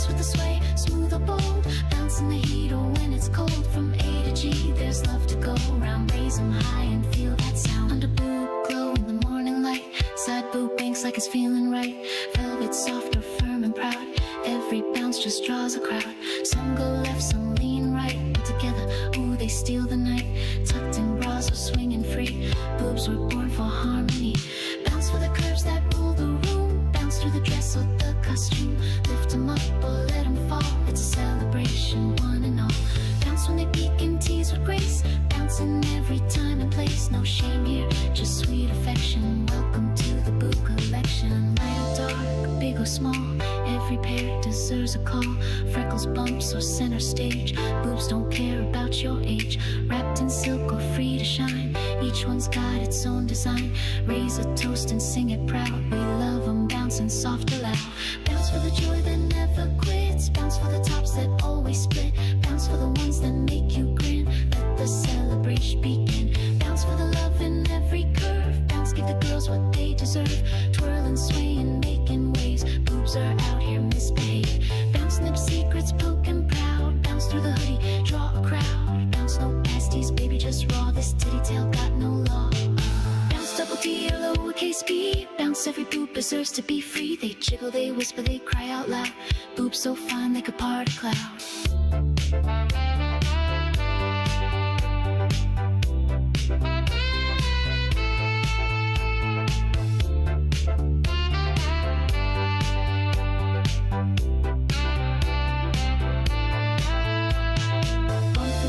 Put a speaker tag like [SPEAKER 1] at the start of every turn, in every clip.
[SPEAKER 1] Bounce with the sway, smooth or bold. Bounce in the heat or when it's cold. From A to G, there's love to go around. Raise 'em high and feel that sound. Under boob glow in the morning light. Side boob banks like it's feeling right. Velvet soft or firm and proud. Every bounce just draws a crowd. Some go left, some lean right. But together, ooh, they steal the night. Tucked in bras or swinging free. Boobs were born for harmony. Bounce for the curves that rule the room. Bounce through the dress or the costume. Lift 'em up or let 'em fall. It's a celebration, one and all. Bounce when they peek and tease with grace. Bouncing every time and place. No shame here, just sweet affection. Welcome to the boob collection. Light or dark, big or small. Every pair deserves a call. Freckles, bumps, or center stage. Boobs don't care about your age. Wrapped in silk or free to shine. Each one's got its own design. Raise a toast and sing it proud. We love 'em bouncing soft or loud. Bounce for the joy that never quits. Bounce for the tops that always split. Bounce for the ones that make you grin. Let the celebration begin. Bounce for the love in every curve. Bounce, give the girls what they deserve. Twirling, swaying, making waves. Boobs are out here, misbehave. Bounce, nip secrets, poking proud. Bounce through the hoodie, draw a crowd. Bounce, no pasties, baby, just raw. This titty tail got no law. Bounce, double T or lowercase b. Bounce, every boob deserves to be free. They jiggle, they whisper, they cry out loud. Boobs so fine they could part a cloud.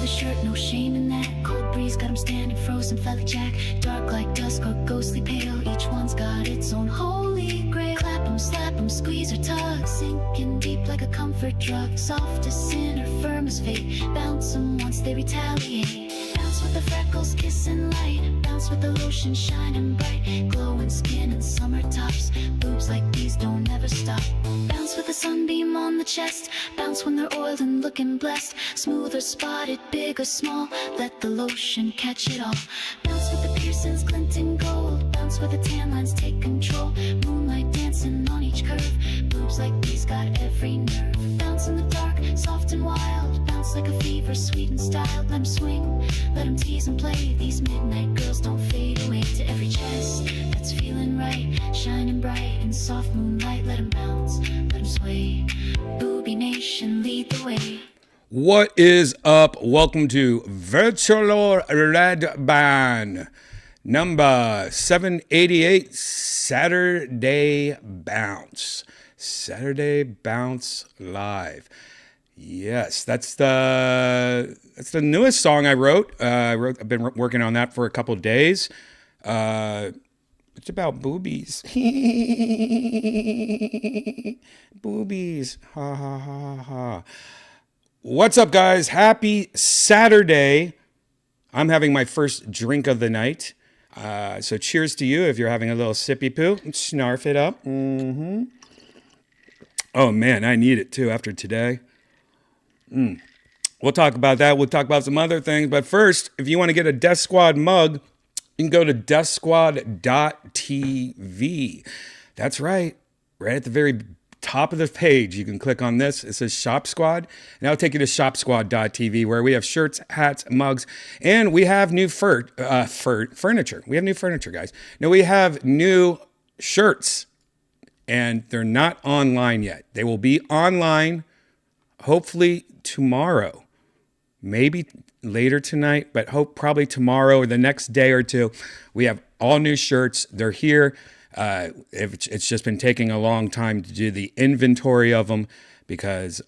[SPEAKER 1] Shirt, no shame in that. Cold breeze got 'em standing frozen, felt like Jack. Dark like dusk or ghostly pale. Each one's got its own holy grail. Clap 'em, slap 'em, squeeze or tug. Sinking deep like a comfort drug. Soft as sin or firm as fate. Bounce 'em once they retaliate. Bounce with the freckles, kissing light. Bounce with the lotion shining bright. Glowing skin and summer tops. Boobs like these don't ever stop. Bounce with the sunbeam on the chest. Bounce when they're oiled and looking blessed. Smooth or spotted, big or small. Let the lotion catch it all. Bounce with the piercings glinting gold. Bounce where the tan lines take control. Moonlight dancing on each curve. Boobs like these got every nerve. Bounce in the dark, soft and wild. Bounce like a fever, sweet and styled. Let 'em swing, let 'em tease and play. These midnight girls don't fade away. To every chest that's feeling right. Shining bright in soft moonlight. Let 'em bounce, let 'em sway. Booby Nation, lead the way.
[SPEAKER 2] What is up? Welcome to Virtual Redban, number 788, Saturday Bounce. Saturday Bounce Live. Yes, that's the newest song I wrote. I've been working on that for a couple of days. It's about boobies. Boobies. Ha ha ha ha. What's up, guys? Happy Saturday. I'm having my first drink of the night. So cheers to you if you're having a little sippy poo. Snarf it up. Mm-hmm. Oh, man, I need it, too, after today. We'll talk about that. We'll talk about some other things. But first, if you want to get a Death Squad mug, you can go to DEATHSQUAD.tv. That's right. Right at the very top of the page, you can click on this. It says Shop Squad, and that'll take you to ShopSquad.tv, where we have shirts, hats, mugs, and we have new furniture. We have new furniture, guys. No, we have new shirts, and they're not online yet. They will be online hopefully tomorrow, maybe later tonight, but probably tomorrow or the next day or two. We have all new shirts. They're here. It's just been taking a long time to do the inventory of them because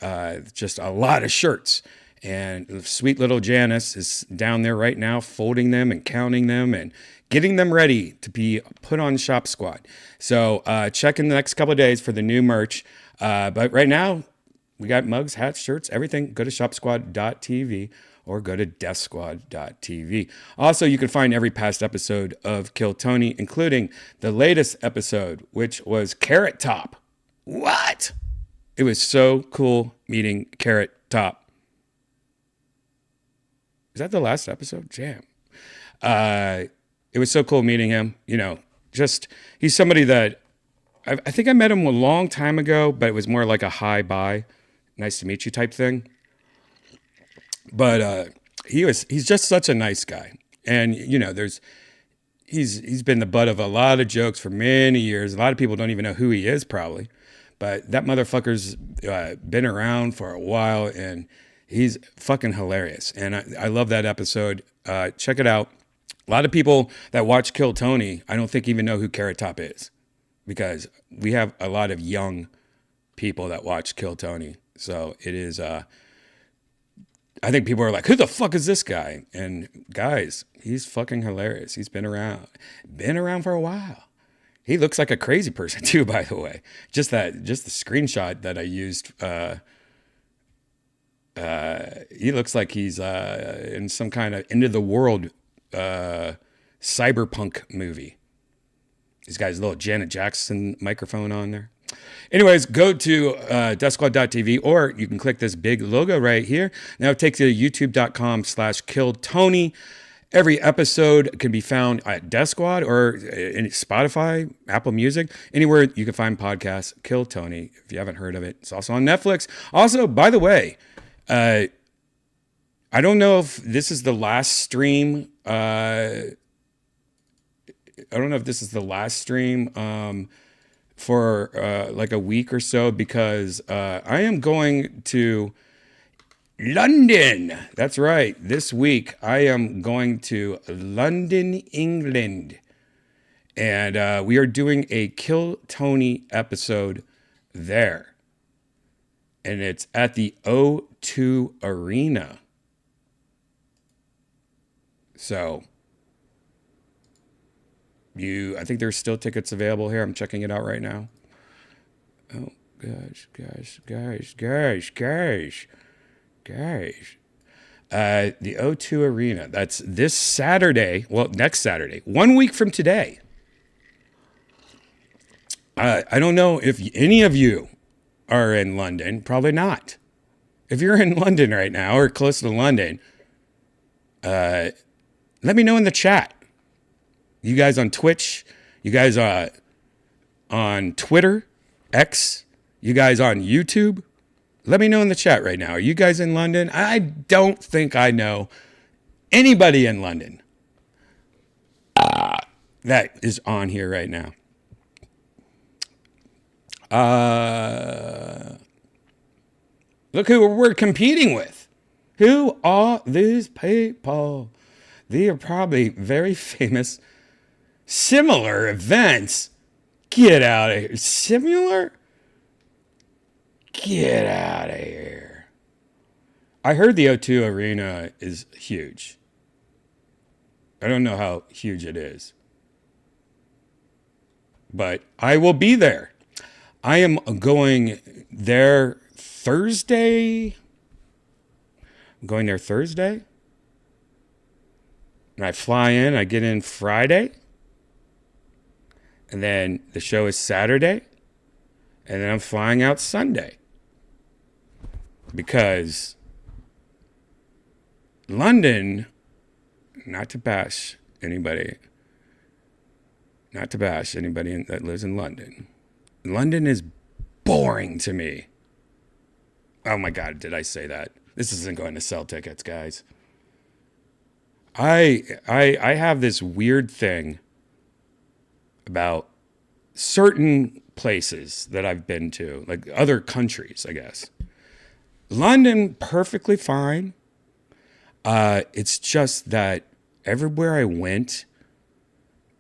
[SPEAKER 2] just a lot of shirts. And sweet little Janice is down there right now folding them and counting them and getting them ready to be put on Shop Squad. So check in the next couple of days for the new merch. But right now, we got mugs, hats, shirts, everything. Go to ShopSquad.tv or go to DeathSquad.tv. Also, you can find every past episode of Kill Tony, including the latest episode, which was Carrot Top. What? It was so cool meeting Carrot Top. Is that the last episode? Jam. It was so cool meeting him. You know, just he's somebody that I think I met him a long time ago, but it was more like a hi-bye. nice to meet you type thing. But he's just such a nice guy. And, you know, he's been the butt of a lot of jokes for many years. A lot of people don't even know who he is probably. But that motherfucker's been around for a while, and he's fucking hilarious. And I love that episode. Check it out. A lot of people that watch Kill Tony, I don't think even know who Carrot Top is, because we have a lot of young people that watch Kill Tony. So it is, I think people are like, who the fuck is this guy? And guys, he's fucking hilarious. He's been around for a while. He looks like a crazy person too, by the way. Just the screenshot that I used, he looks like he's in some kind of end of the world cyberpunk movie. He's got his little Janet Jackson microphone on there. Anyways, go to DeathSquad.tv, or you can click this big logo right here. Now it takes you to youtube.com/KilledTony. Every episode can be found at Death Squad or in Spotify, Apple Music, anywhere you can find podcasts. Kill Tony, if you haven't heard of it. It's also on Netflix. Also, by the way, I don't know if this is the last stream. I don't know if this is the last stream for like a week or so, because I am going to London. That's right. This week I am going to London, England. And we are doing a Kill Tony episode there. And it's at the O2 Arena. So I think there's still tickets available here. I'm checking it out right now. Oh, gosh. The O2 Arena. That's this Saturday. Well, next Saturday. 1 week from today. I don't know if any of you are in London. Probably not. If you're in London right now or close to London, let me know in the chat. You guys on Twitch, you guys on Twitter, X, you guys on YouTube. Let me know in the chat right now. Are you guys in London? I don't think I know anybody in London that is on here right now. Look who we're competing with. Who are these people? They are probably very famous. Similar events. Get out of here. Similar? Get out of here. I heard the O2 Arena is huge. I don't know how huge it is. But I will be there. I am going there Thursday. I'm going there Thursday. And I fly in. I get in Friday. And then the show is Saturday. And then I'm flying out Sunday. Because London, not to bash anybody that lives in London. London is boring to me. Oh my God, did I say that? This isn't going to sell tickets, guys. I have this weird thing about certain places that I've been to, like other countries, I guess. London, perfectly fine. It's just that everywhere I went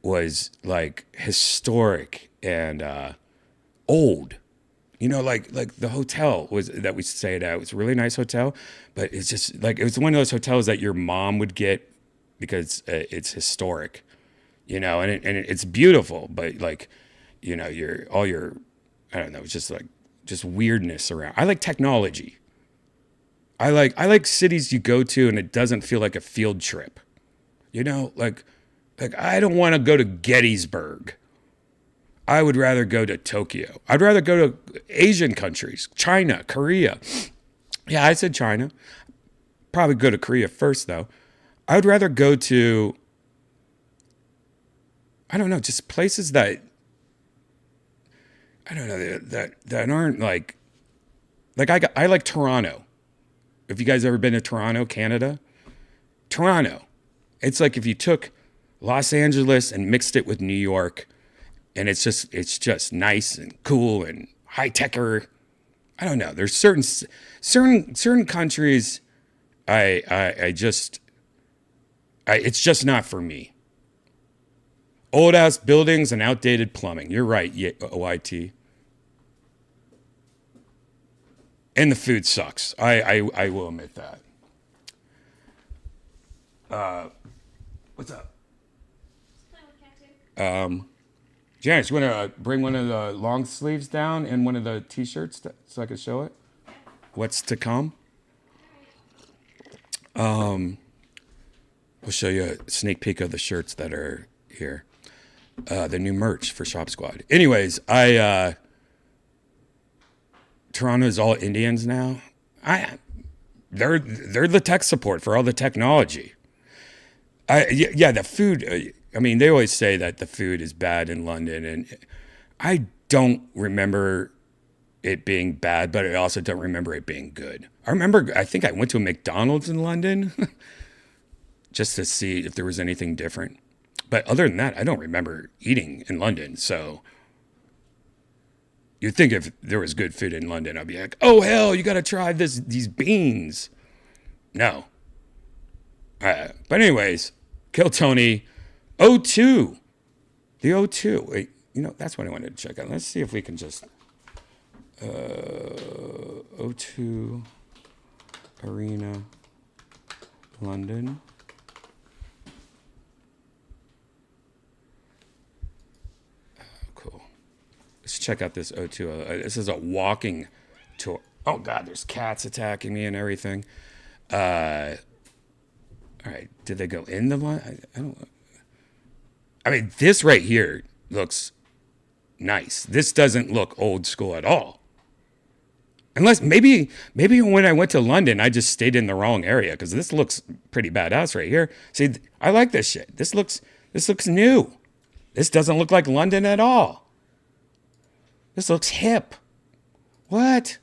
[SPEAKER 2] was like historic and old. You know, like the hotel that we stayed at. It was a really nice hotel, but it's just like, it was one of those hotels that your mom would get because it's historic, you know, and it's beautiful, but like, you know, I don't know, it's just weirdness around. I like technology. I like cities you go to and it doesn't feel like a field trip. You know, like I don't want to go to Gettysburg. I would rather go to Tokyo. I'd rather go to Asian countries, China, Korea. Yeah, I said China. Probably go to Korea first though. I would rather go to, I don't know, just places that, I don't know, that aren't like Like I like Toronto. If you guys ever been to Toronto, Canada, Toronto, it's like if you took Los Angeles and mixed it with New York, and it's just nice and cool and high techer. I don't know. There's certain countries it's just not for me. Old ass buildings and outdated plumbing. You're right, YT. And the food sucks. I will admit that. What's up? Janice, you want to bring one of the long sleeves down and one of the t-shirts so I can show it? What's to come? We'll show you a sneak peek of the shirts that are here. The new merch for Shop Squad. Anyways, Toronto's all Indians now. They're the tech support for all the technology. The food. I mean, they always say that the food is bad in London, and I don't remember it being bad, but I also don't remember it being good. I think I went to a McDonald's in London just to see if there was anything different. But other than that, I don't remember eating in London. So you'd think if there was good food in London, I'd be like, oh, hell, you got to try these beans. No. But anyways, Kill Tony, O2. The O2. Wait, that's what I wanted to check out. Let's see if we can just... O2 Arena, London. Cool. Let's check out this O2. This is a walking tour. Oh, God, there's cats attacking me and everything. All right. Did they go in the line? I don't know. I mean, this right here looks nice. This doesn't look old school at all. Unless maybe when I went to London, I just stayed in the wrong area because this looks pretty badass right here. See, I like this shit. This looks new. This doesn't look like London at all. This looks hip. What?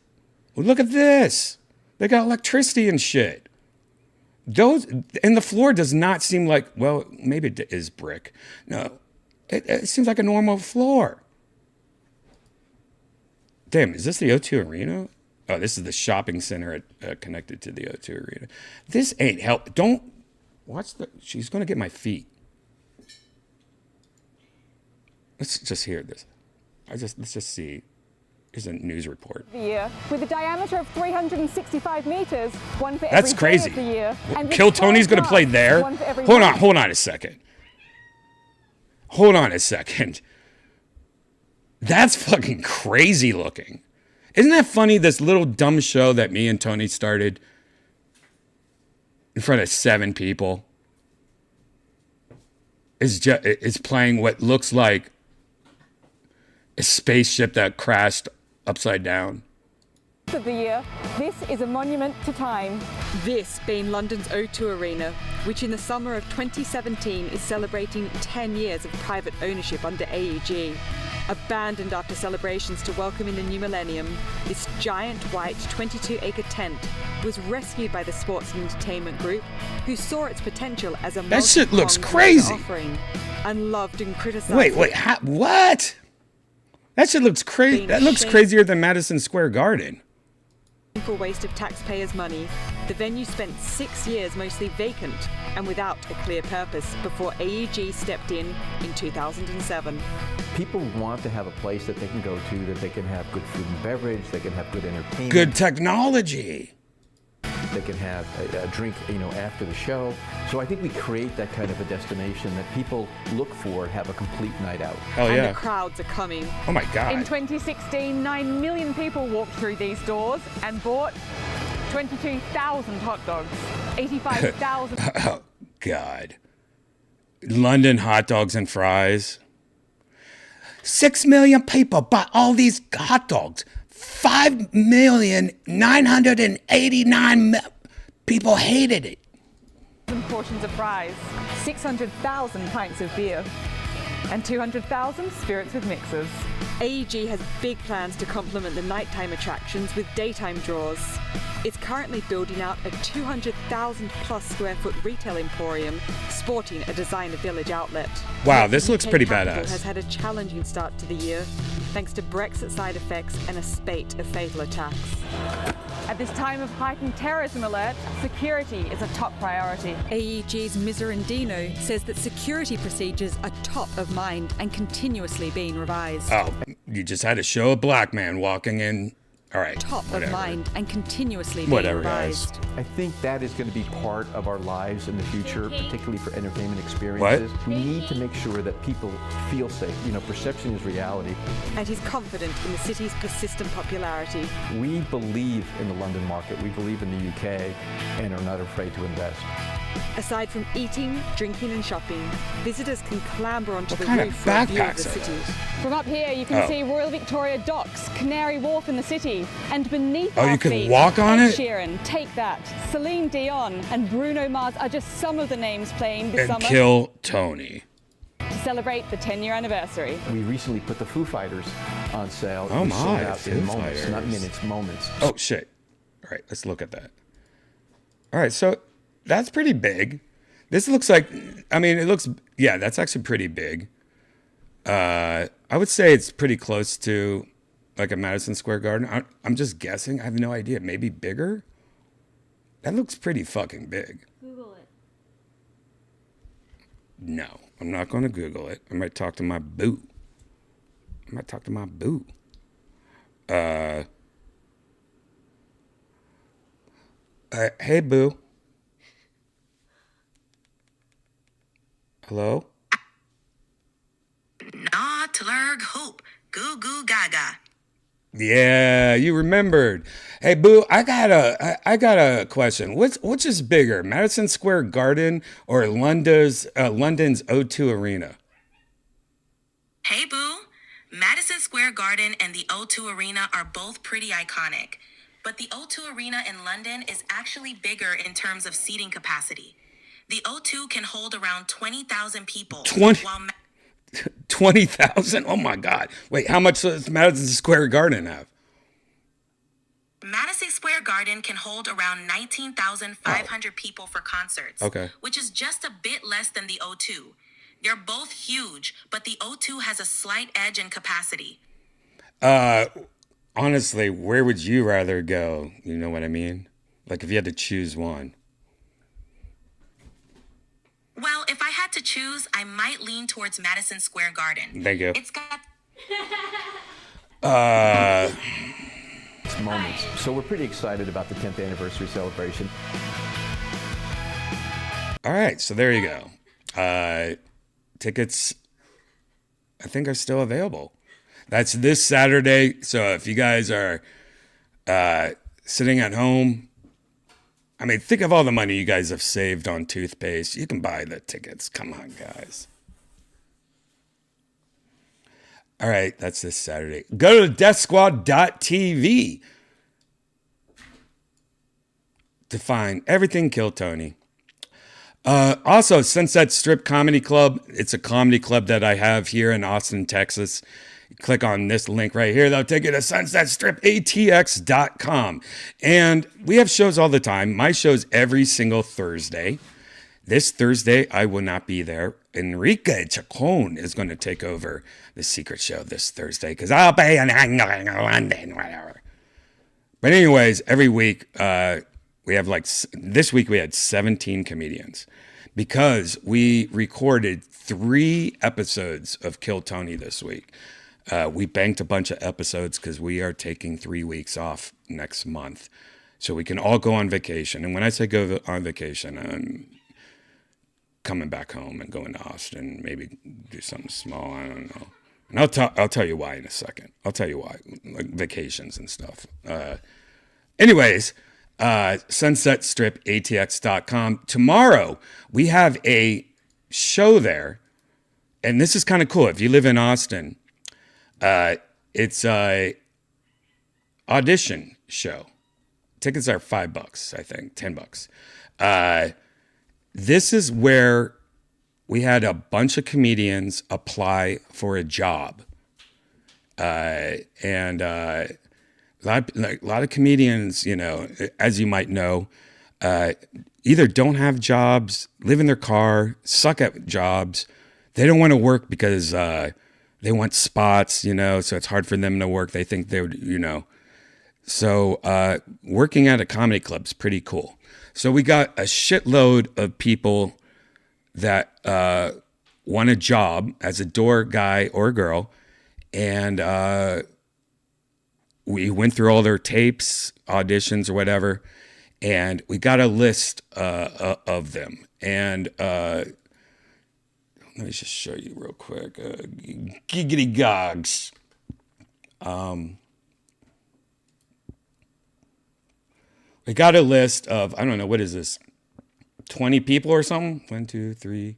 [SPEAKER 2] Well, look at this. They got electricity and shit. And the floor does not seem like, well, maybe it is brick. No, it seems like a normal floor. Damn, is this the O2 Arena? Oh, this is the shopping center connected to the O2 Arena. This ain't help. Don't watch she's going to get my feet. Let's just hear this. Let's just see. Here's a news report.
[SPEAKER 3] The year, with a diameter of 365 meters, one for
[SPEAKER 2] That's
[SPEAKER 3] every
[SPEAKER 2] crazy.
[SPEAKER 3] day of the year. And
[SPEAKER 2] Kill Tony's going to play there? Hold on a second. Hold on a second. That's fucking crazy looking. Isn't that funny, this little dumb show that me and Tony started in front of 7 people is playing what looks like a spaceship that crashed upside down.
[SPEAKER 3] Of the year, this is a monument to time.
[SPEAKER 4] This being London's O2 Arena, which in the summer of 2017 is celebrating 10 years of private ownership under AEG. Abandoned after celebrations to welcome in the new millennium, this giant white 22-acre tent was rescued by the Sports and Entertainment Group, who saw its potential as a
[SPEAKER 2] that shit looks crazy
[SPEAKER 4] offering, and loved and criticized.
[SPEAKER 2] Wait, what? That shit looks crazy. That looks crazier than Madison Square Garden.
[SPEAKER 4] For waste of taxpayers' money, the venue spent 6 years mostly vacant and without a clear purpose before AEG stepped in 2007.
[SPEAKER 5] People want to have a place that they can go to, that they can have good food and beverage, they can have good entertainment.
[SPEAKER 2] Good technology.
[SPEAKER 5] They can have a drink, after the show. So I think we create that kind of a destination that people look for, have a complete night out.
[SPEAKER 2] Hell yeah.
[SPEAKER 4] And the crowds are coming.
[SPEAKER 2] Oh my God.
[SPEAKER 3] In 2016, 9 million people walked through these doors and bought 22,000 hot dogs, 85,000.
[SPEAKER 2] Oh God. London hot dogs and fries. 6 million people bought all these hot dogs. 5,989,000 people hated it.
[SPEAKER 3] Portions of fries, 600,000 pints of beer. and 200,000 spirits with mixers.
[SPEAKER 4] AEG has big plans to complement the nighttime attractions with daytime draws. It's currently building out a 200,000 plus square foot retail emporium sporting a designer village outlet.
[SPEAKER 2] Wow, this looks
[SPEAKER 4] UK
[SPEAKER 2] pretty
[SPEAKER 4] capital
[SPEAKER 2] badass.
[SPEAKER 4] has had a challenging start to the year thanks to Brexit side effects and a spate of fatal attacks.
[SPEAKER 3] At this time of heightened terrorism alert, security is a top priority.
[SPEAKER 4] AEG's Miserandino says that security procedures are top of mind and continuously being revised.
[SPEAKER 2] Oh, you just had to show a black man walking in. All right.
[SPEAKER 4] Top
[SPEAKER 2] whatever.
[SPEAKER 4] of mind and continuously being
[SPEAKER 2] Whatever, guys.
[SPEAKER 4] revised.
[SPEAKER 5] I think that is going to be part of our lives in the future, particularly for entertainment experiences. We need to make sure that people feel safe. You know, perception is reality.
[SPEAKER 4] And he's confident in the city's persistent popularity.
[SPEAKER 5] We believe in the London market. We believe in the UK and are not afraid to invest.
[SPEAKER 4] Aside from eating, drinking and shopping, visitors can clamber onto
[SPEAKER 2] What
[SPEAKER 4] the
[SPEAKER 2] kind of
[SPEAKER 4] roof for a view of the
[SPEAKER 2] backpacks are
[SPEAKER 4] city.
[SPEAKER 2] those?
[SPEAKER 3] From up here, you can
[SPEAKER 2] Oh.
[SPEAKER 3] see Royal Victoria Docks, Canary Wharf in the city, and beneath
[SPEAKER 2] Oh,
[SPEAKER 3] our
[SPEAKER 2] you can
[SPEAKER 3] feet,
[SPEAKER 2] walk on
[SPEAKER 3] Ed
[SPEAKER 2] it?
[SPEAKER 3] Sheeran, Take That, Celine Dion, and Bruno Mars are just some of the names playing this
[SPEAKER 2] And
[SPEAKER 3] summer
[SPEAKER 2] kill Tony.
[SPEAKER 3] to celebrate the 10-year anniversary.
[SPEAKER 5] We recently put the Foo Fighters on sale.
[SPEAKER 2] Oh
[SPEAKER 5] We sold
[SPEAKER 2] my,
[SPEAKER 5] out
[SPEAKER 2] Foo
[SPEAKER 5] in moments, not
[SPEAKER 2] Fighters.
[SPEAKER 5] minutes, moments.
[SPEAKER 2] Oh, shit. All right, let's look at that. All right, so that's pretty big. This looks like, I mean, it looks, yeah, that's actually pretty big. I would say it's pretty close to like a Madison Square Garden. I'm just guessing. I have no idea. Maybe bigger? That looks pretty fucking big.
[SPEAKER 6] Google it.
[SPEAKER 2] No, I'm not going to Google it. I might talk to my boo. Hey, boo. Hello?
[SPEAKER 7] Nautilurg hoop, goo goo gaga.
[SPEAKER 2] Yeah, you remembered. Hey, boo, I got a question. Which is bigger, Madison Square Garden or London's O2 Arena?
[SPEAKER 7] Hey boo, Madison Square Garden and the O2 Arena are both pretty iconic, but the O2 Arena in London is actually bigger in terms of seating capacity. The O2 can hold around 20,000 people.
[SPEAKER 2] 20?
[SPEAKER 7] While
[SPEAKER 2] 20,000? Oh my God. Wait, how much does Madison Square Garden have?
[SPEAKER 7] Madison Square Garden can hold around 19,500 people for concerts,
[SPEAKER 2] Okay.
[SPEAKER 7] which is just a bit less than the O2. They're both huge, but the O2 has a slight edge in capacity.
[SPEAKER 2] Honestly, where would you rather go? You know what I mean? Like if you had to choose one.
[SPEAKER 7] Well, if I had to choose, I might lean towards Madison Square Garden.
[SPEAKER 2] There you go.
[SPEAKER 7] It's got
[SPEAKER 5] It's moments. So we're pretty excited about the 10th anniversary celebration.
[SPEAKER 2] All right, so there you go. Tickets, I think, are still available. That's this Saturday. So if you guys are sitting at home, I mean, think of all the money you guys have saved on toothpaste. You can buy the tickets. Come on, guys. All right, that's this Saturday. Go to DEATHSQUAD.tv to find everything Kill Tony. Also, Sunset Strip Comedy Club. It's a comedy club that I have here in Austin, Texas. Click on this link right here. That'll take you to sunsetstripatx.com. And we have shows all the time. My show's every single Thursday. This Thursday, I will not be there. Enrique Chacon is going to take over the secret show this Thursday because I'll be in London, whatever. But anyways, every week, we have this week we had 17 comedians because we recorded 3 episodes of Kill Tony this week. We banked a bunch of episodes because we are taking 3 weeks off next month so we can all go on vacation. And when I say go on vacation, I'm coming back home and going to Austin, maybe do something small. I don't know. And I'll tell you why in a second. I'll tell you why, like vacations and stuff. Anyways, sunsetstripatx.com. Tomorrow we have a show there, and this is kind of cool. If you live in Austin, it's a audition show. Tickets are $5, I think, $10. This is where we had a bunch of comedians apply for a job. And a lot of comedians, you know, as you might know, either don't have jobs, live in their car, suck at jobs. They don't want to work because they want spots, you know, so it's hard for them to work. They think they would, you know. So working at a comedy club is pretty cool. So we got a shitload of people that want a job as a door guy or girl. And we went through all their tapes, auditions or whatever. And we got a list of them. And let me just show you real quick. Giggity gogs. We got a list of, I don't know, what is this? 20 people or something? 1, 2, 3.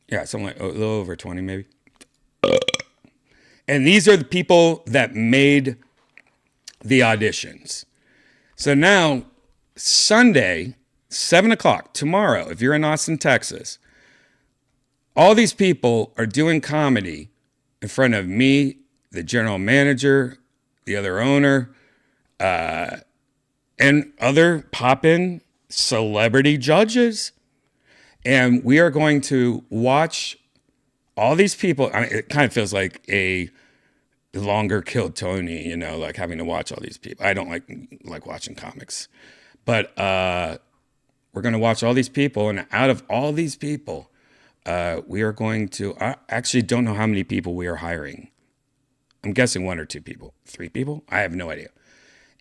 [SPEAKER 2] Yeah, something like a little over 20 maybe. And these are the people that made the auditions. So now, Sunday, 7 o'clock, tomorrow, if you're in Austin, Texas, all these people are doing comedy in front of me, the general manager, the other owner, and other pop-in celebrity judges. And we are going to watch all these people. I mean, it kind of feels like a longer Kill Tony, you know, like having to watch all these people. I don't like watching comics. But we're going to watch all these people. And out of all these people, we are going to, I actually don't know how many people we are hiring. I'm guessing 1 or 2 people, 3 people. I have no idea.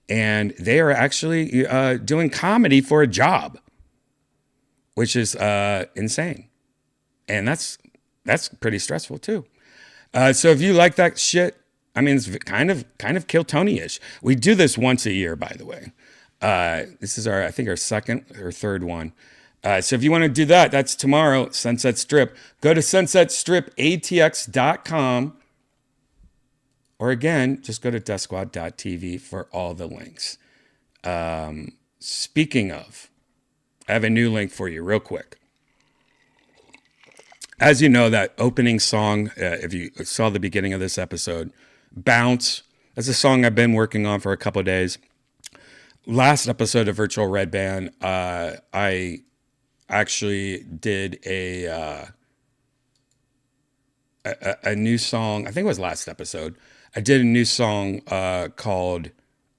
[SPEAKER 2] And they are actually doing comedy for a job, which is insane. And that's pretty stressful too. So if you like that shit, I mean, it's kind of Kill Tony-ish. We do this once a year, by the way. This is I think our second or third one. So if you want to do that, that's tomorrow, Sunset Strip. Go to sunsetstripatx.com. Or again, just go to DEATHSQUAD.tv for all the links. Speaking of, I have a new link for you real quick. As you know, that opening song, if you saw the beginning of this episode, Bounce, that's a song I've been working on for a couple of days. Last episode of Virtual Redban, I actually did a new song. I think it was last episode. I did a new song called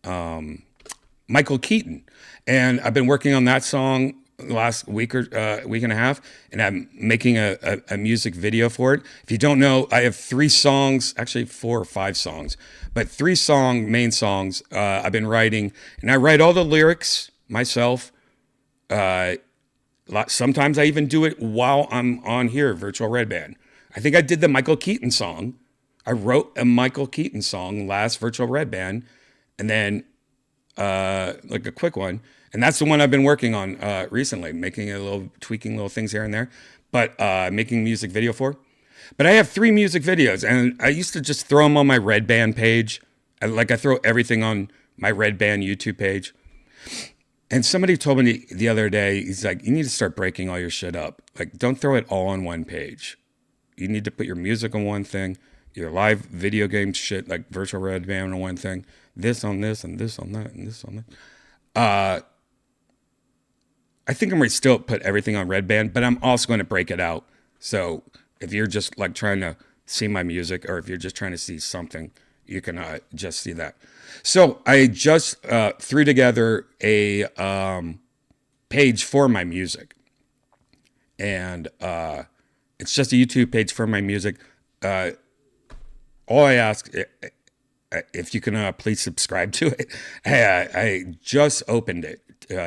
[SPEAKER 2] Michael Keaton. And I've been working on that song the last week or week and a half, and I'm making a music video for it. If you don't know, I have 3 songs, actually 4 or 5 songs, but 3 main songs I've been writing, and I write all the lyrics myself. Sometimes I even do it while I'm on here, Virtual Redban. I think I did the Michael Keaton song. I wrote a Michael Keaton song last Virtual Redban, and then like a quick one. And that's the one I've been working on recently, tweaking little things here and there, but making a music video for. But I have 3 music videos, and I used to just throw them on my Redban page. I throw everything on my Redban YouTube page. And somebody told me the other day, he's like, you need to start breaking all your shit up. Like, don't throw it all on one page. You need to put your music on one thing, your live video game shit like Virtual Redban on one thing, this on this, and this on that, and this on that. I think I'm going to still put everything on Redban, but I'm also going to break it out. So if you're just like trying to see my music, or if you're just trying to see something, you can just see that. So I just threw together a page for my music. And it's just a YouTube page for my music. All I ask, if you can please subscribe to it. I just opened it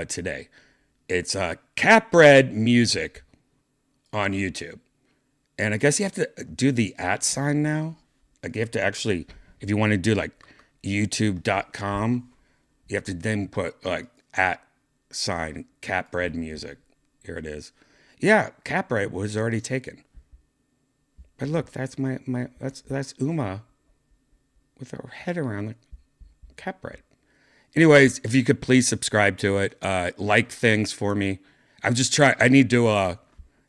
[SPEAKER 2] today. It's Catbread Music on YouTube. And I guess you have to do the @ sign now. Like you have to actually, if you want to do like youtube.com, you have to then put like @ sign Catbread Music. Here it is. Yeah, Catbread was already taken. But look, that's that's Uma with her head around the Catbread. Anyways, if you could please subscribe to it, like things for me, I'm just trying. I need to. I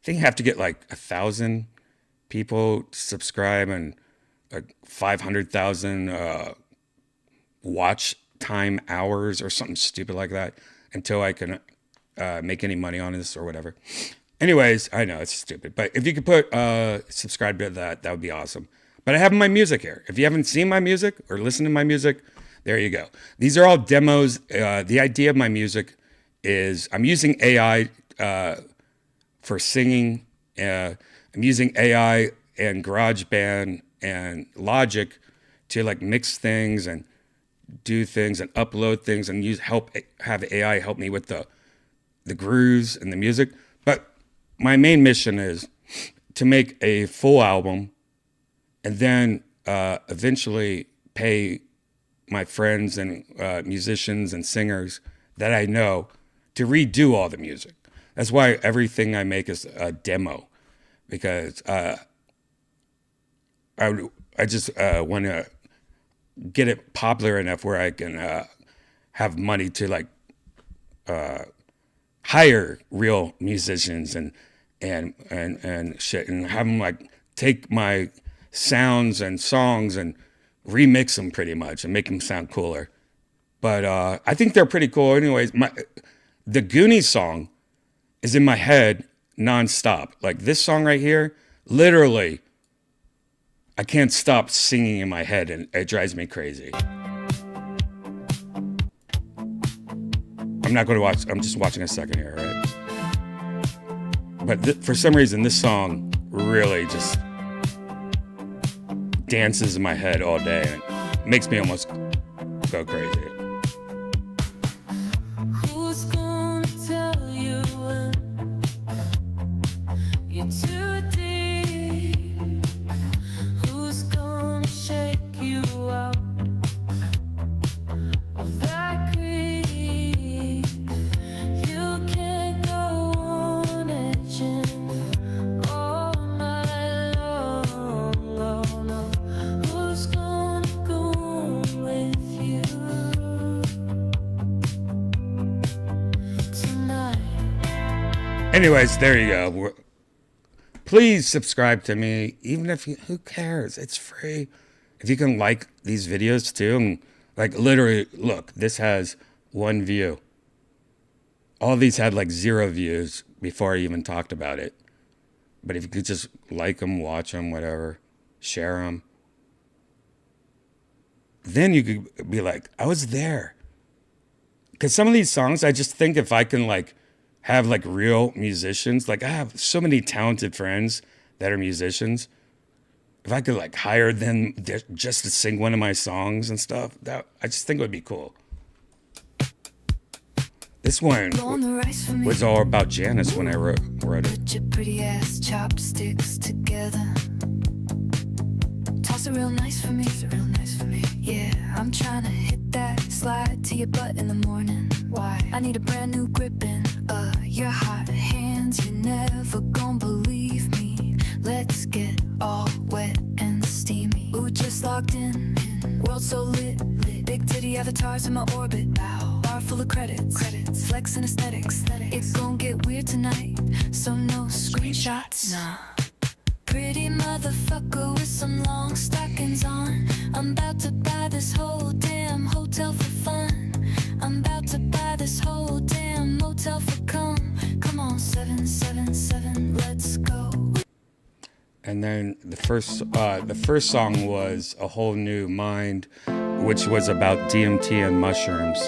[SPEAKER 2] think I have to get like 1,000 people to subscribe and like 500,000 watch time hours or something stupid like that until I can make any money on this or whatever. Anyways, I know it's stupid, but if you could put subscribe to that would be awesome. But I have my music here. If you haven't seen my music or listened to my music, there you go. These are all demos. The idea of my music is I'm using AI for singing. I'm using AI and GarageBand and Logic to like mix things and do things and upload things and have AI help me with the grooves and the music. But my main mission is to make a full album and then eventually pay my friends and musicians and singers that I know to redo all the music. That's why everything I make is a demo, because I just want to get it popular enough where I can have money to like hire real musicians and shit, and have them like take my sounds and songs and remix them pretty much and make them sound cooler. But I think they're pretty cool. Anyways, the Goonies song is in my head nonstop. Like this song right here, literally, I can't stop singing in my head and it drives me crazy. I'm not going to watch, I'm just watching a second here, right? But for some reason, this song really just dances in my head all day and it makes me almost go crazy.
[SPEAKER 1] Who's gonna tell you when you're too deep? Who's gonna shake you out of that greed? You can't go on edging all night long, oh no. Who's gonna go with you tonight?
[SPEAKER 2] Anyways, there you go. Please subscribe to me, even if who cares? It's free. If you can like these videos too, and like literally, look, this has 1 view. All these had like 0 views before I even talked about it. But if you could just like them, watch them, whatever, share them, then you could be like, I was there. Because some of these songs, I just think if I can like have like real musicians, like I have so many talented friends that are musicians. If I could like hire them just to sing one of my songs and stuff, that I just think it would be cool. This one
[SPEAKER 1] Blowing the rice for me.
[SPEAKER 2] was all about Janice when I wrote it.
[SPEAKER 1] Put your pretty ass chopsticks together. Toss it real nice for me. Yeah, I'm trying to hit that slide to your butt in the morning. Why? I need a brand new gripping. Your hot hands, you're never gonna believe me. Let's get all wet and steamy. Ooh, just locked in. World so lit. Big titty avatars in my orbit. Bar full of credits. Flex and aesthetics. It's gonna get weird tonight, so no screenshots. Nah. Pretty motherfucker with some long stockings on. I'm about to buy this whole damn hotel for fun. I'm about to buy this whole damn motel for cum. Come on, 777, let's go.
[SPEAKER 2] And then the first song was A Whole New Mind, which was about DMT and mushrooms.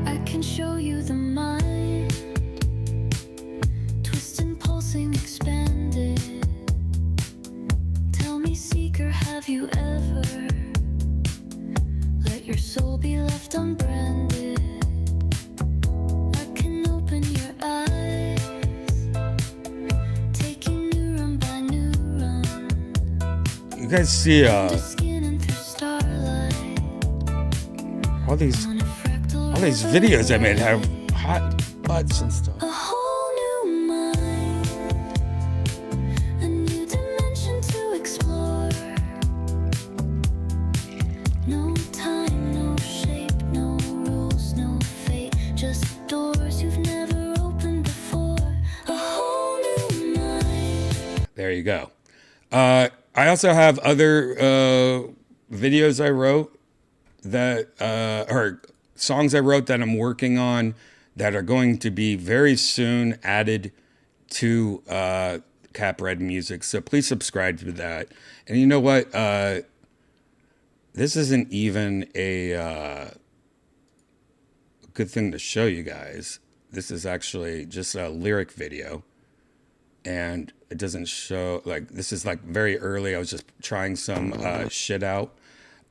[SPEAKER 1] I can show you the mind, twisting, pulsing, expanded. Tell me, seeker, have you ever let your soul be left unbranded? I can open your eyes, taking neuron by neuron,
[SPEAKER 2] You guys see
[SPEAKER 1] under skin and through starlight.
[SPEAKER 2] all these
[SPEAKER 1] On a fractal
[SPEAKER 2] videos I made have hot butts and stuff.
[SPEAKER 1] a whole new mind, a new dimension.
[SPEAKER 2] there you go. I also have other videos I wrote that, or songs I wrote that I'm working on that are going to be very soon added to Cap Red Music. So please subscribe to that. And you know what? This isn't even a good thing to show you guys. This is actually just a lyric video. And it doesn't show, like, this is like very early. I was just trying some shit out.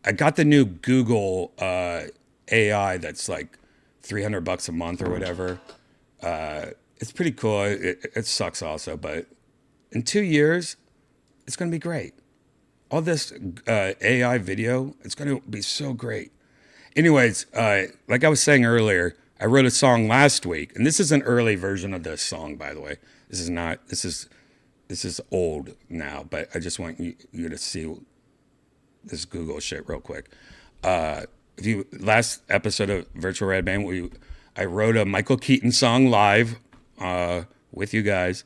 [SPEAKER 2] I got the new Google AI that's like $300 a month or whatever. It's pretty cool. It sucks also, but in 2 years, it's going to be great. All this AI video, it's going to be so great. Anyways, like I was saying earlier, I wrote a song last week, and this is an early version of this song, by the way. This is not, this is old now, but I just want you to see this Google shit real quick. Last episode of Virtual Redban, I wrote a Michael Keaton song live with you guys,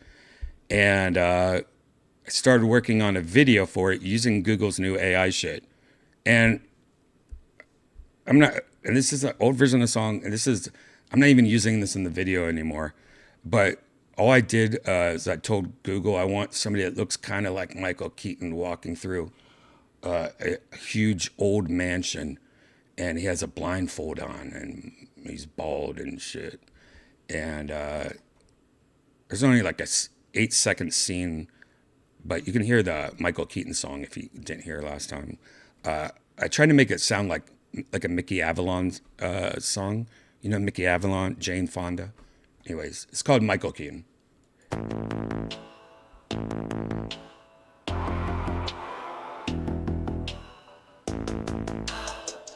[SPEAKER 2] and I started working on a video for it using Google's new AI shit. And this is an old version of the song, and I'm not even using this in the video anymore, but all I did is I told Google I want somebody that looks kind of like Michael Keaton walking through a huge old mansion, and he has a blindfold on, and he's bald and shit. And there's only like a 8-second scene, but you can hear the Michael Keaton song if you didn't hear last time. I tried to make it sound like a Mickey Avalon song. You know Mickey Avalon, Jane Fonda? Anyways, it's called Michael Keaton.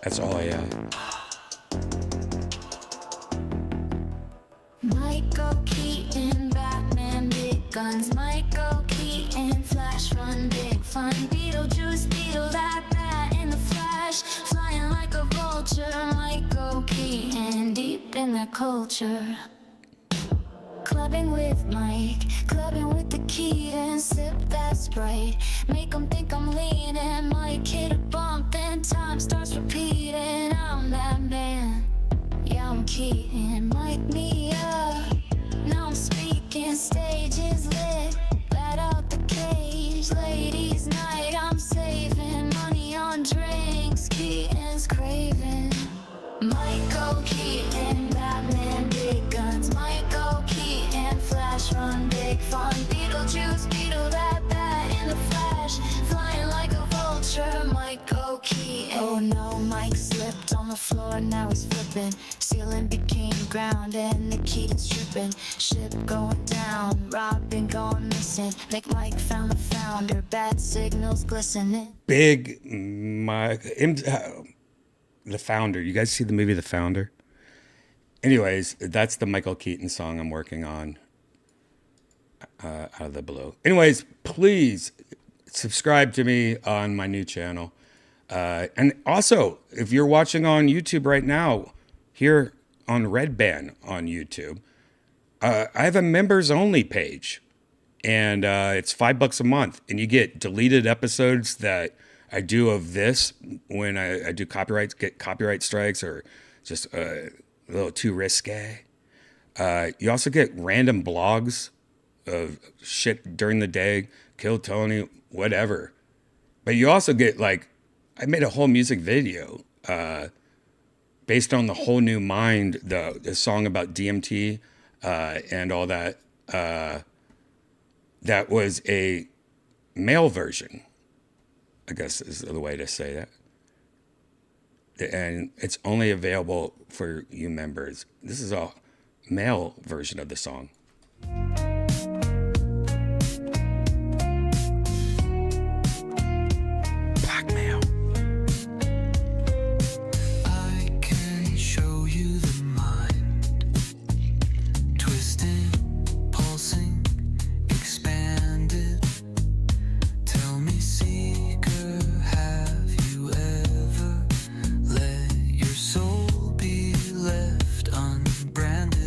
[SPEAKER 2] That's all I had.
[SPEAKER 1] Michael Keaton, Batman, big guns. Michael Keaton, Flash, run, big fun. Beetlejuice, Beetle, that in the Flash, flying like a vulture. Michael Keaton, deep in their culture. Clubbing with Mike, clubbing with the Keaton, sip that Sprite, make 'em think I'm leaning. Mike hit a bump, then time starts repeating. I'm that man, yeah, I'm Keaton. Mic me up, now I'm speaking. Stage is lit, let out the cage. Ladies' night, I'm saving money on drinks. Keaton's craving. Michael Keaton, Batman, big guns. Michael Keaton, Flash, run, big fun. Beetlejuice, Beetle, that in the Flash, flying like a vulture. Michael Keaton. Oh no, Mike slipped on the floor, now he's flipping. Ceiling became ground and the Keaton's tripping. Ship going down, Robin going missing. Like Mike found the founder, bad signals glistening.
[SPEAKER 2] Big Mike, The Founder. You guys see the movie The Founder? Anyways, that's the Michael Keaton song I'm working on out of the blue. Anyways, please subscribe to me on my new channel. And also, if you're watching on YouTube right now, here on Redban on YouTube, I have a members only page, and it's $5 a month, and you get deleted episodes that I do of this when I do get copyright strikes or just a little too risque. You also get random blogs of shit during the day, Kill Tony, whatever. But you also get, like, I made a whole music video based on the Whole New Mind, the song about DMT and all that. That was a male version, I guess is the way to say that. And it's only available for you members. This is a male version of the song. Blackmail.
[SPEAKER 6] I can show you the mind, twisting, pulsing, expanded. Tell me, seeker, have you ever let your soul be left unbranded?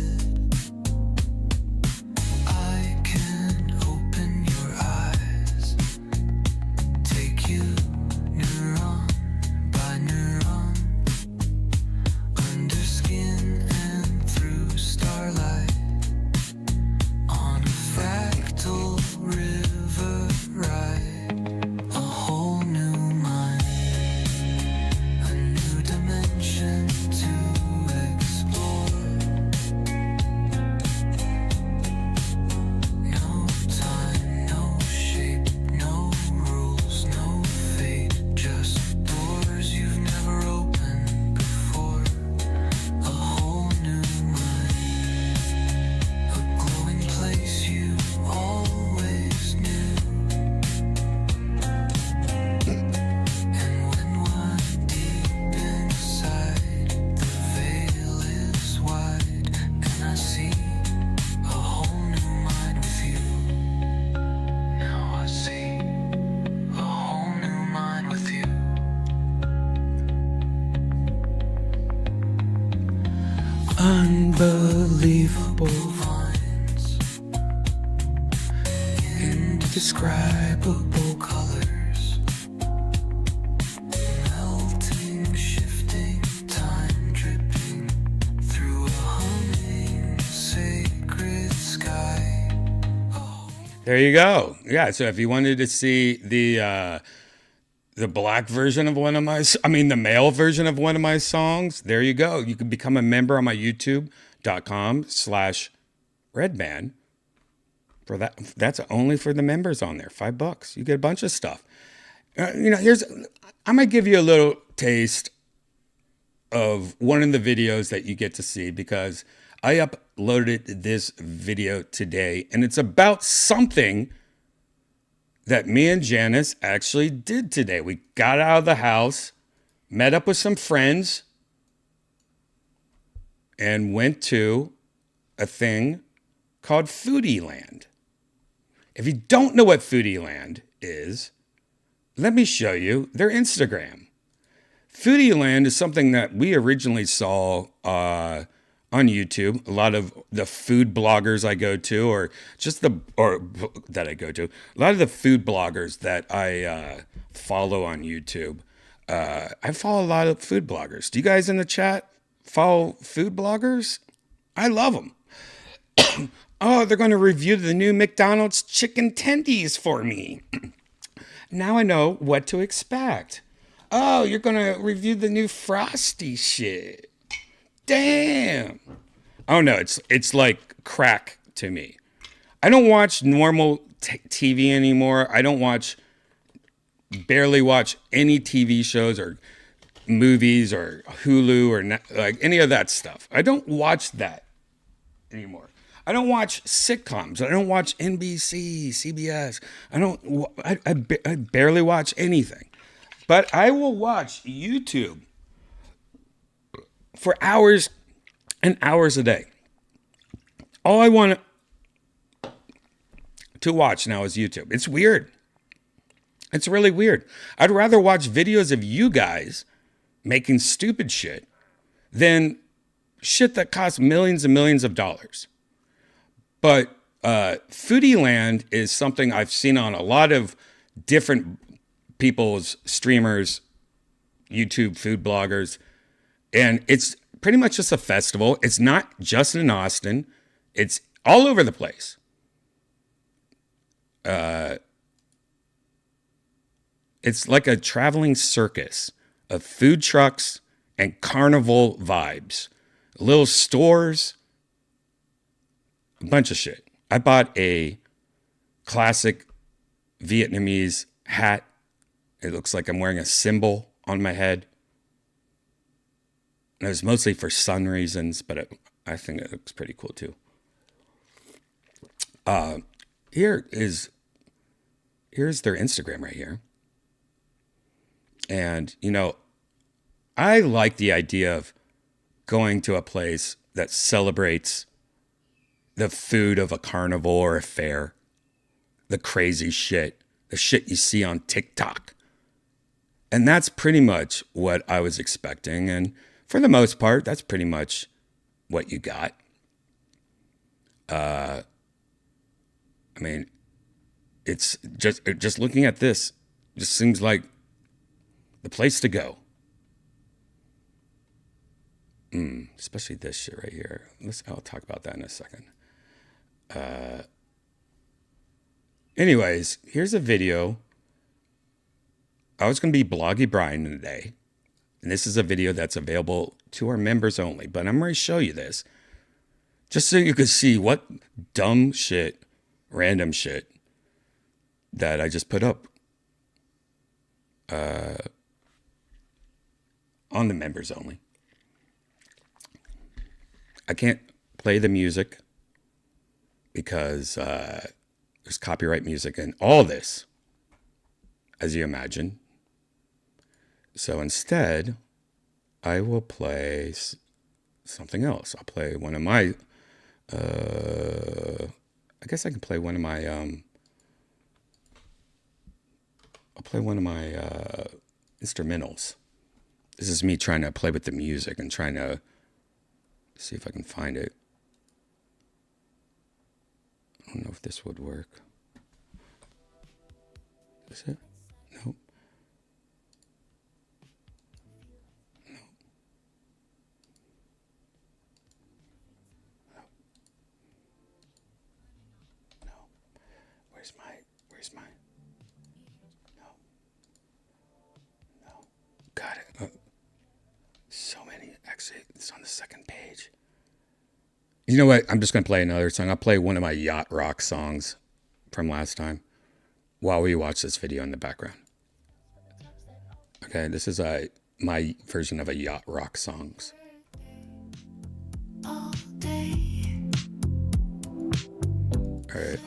[SPEAKER 2] unbelievable vines, indescribable colors, melting, shifting, time dripping through a humming sacred sky. There you go. Yeah, so if you wanted to see the black version of the male version of one of my songs, there you go. You can become a member on my youtube.com/Redban. For that's only for the members on there. $5. You get a bunch of stuff. I'm gonna give you a little taste of one of the videos that you get to see, because I uploaded this video today, and it's about something that me and Janice actually did today. We got out of the house, met up with some friends, and went to a thing called Foodie Land. If you don't know what Foodie Land is, let me show you their Instagram. Foodie Land is something that we originally saw on YouTube. A lot of the food bloggers I go to, a lot of the food bloggers that I follow on YouTube. I follow a lot of food bloggers. Do you guys in the chat follow food bloggers? I love them. Oh, they're going to review the new McDonald's chicken tendies for me. Now I know what to expect. Oh, you're going to review the new Frosty shit. Damn. Oh no, it's like crack to me. I don't watch normal TV anymore. I don't barely watch any TV shows or movies or Hulu or like any of that stuff. I don't watch that anymore. I don't watch sitcoms. I don't watch NBC, CBS. I barely watch anything. But I will watch YouTube for hours and hours a day. All I want to watch now is YouTube. It's weird. It's really weird. I'd rather watch videos of you guys making stupid shit than shit that costs millions and millions of dollars. But Foodie Land is something I've seen on a lot of different people's streamers, YouTube food bloggers. And it's pretty much just a festival. It's not just in Austin. It's all over the place. It's like a traveling circus of food trucks and carnival vibes. Little stores, a bunch of shit. I bought a classic Vietnamese hat. It looks like I'm wearing a symbol on my head. And it was mostly for sun reasons, but I think it looks pretty cool too. Here's their Instagram right here. And, I like the idea of going to a place that celebrates the food of a carnival or a fair, the crazy shit, the shit you see on TikTok. And that's pretty much what I was expecting. And for the most part, that's pretty much what you got. It's just looking at this, just seems like the place to go. Especially this shit right here. I'll talk about that in a second. Anyways, here's a video. I was going to be Bloggy Brian today. And this is a video that's available to our members only. But I'm going to show you this. Just so you can see what dumb shit, random shit that I just put up on the members only. I can't play the music because there's copyright music in all this, as you imagine. So instead, I will play something else. I'll play one of my, I guess I can play one of my, I'll play one of my instrumentals. This is me trying to play with the music and trying to See if I can find it. I don't know if this would work. Is it? Nope. No. No. Where's my? No. No. Got it. So many. Actually, it's on the second page. You know what? I'm just going to play another song. I'll play one of my yacht rock songs from last time while we watch this video in the background. Okay, this is my version of a yacht rock songs.
[SPEAKER 1] all day.
[SPEAKER 2] All right.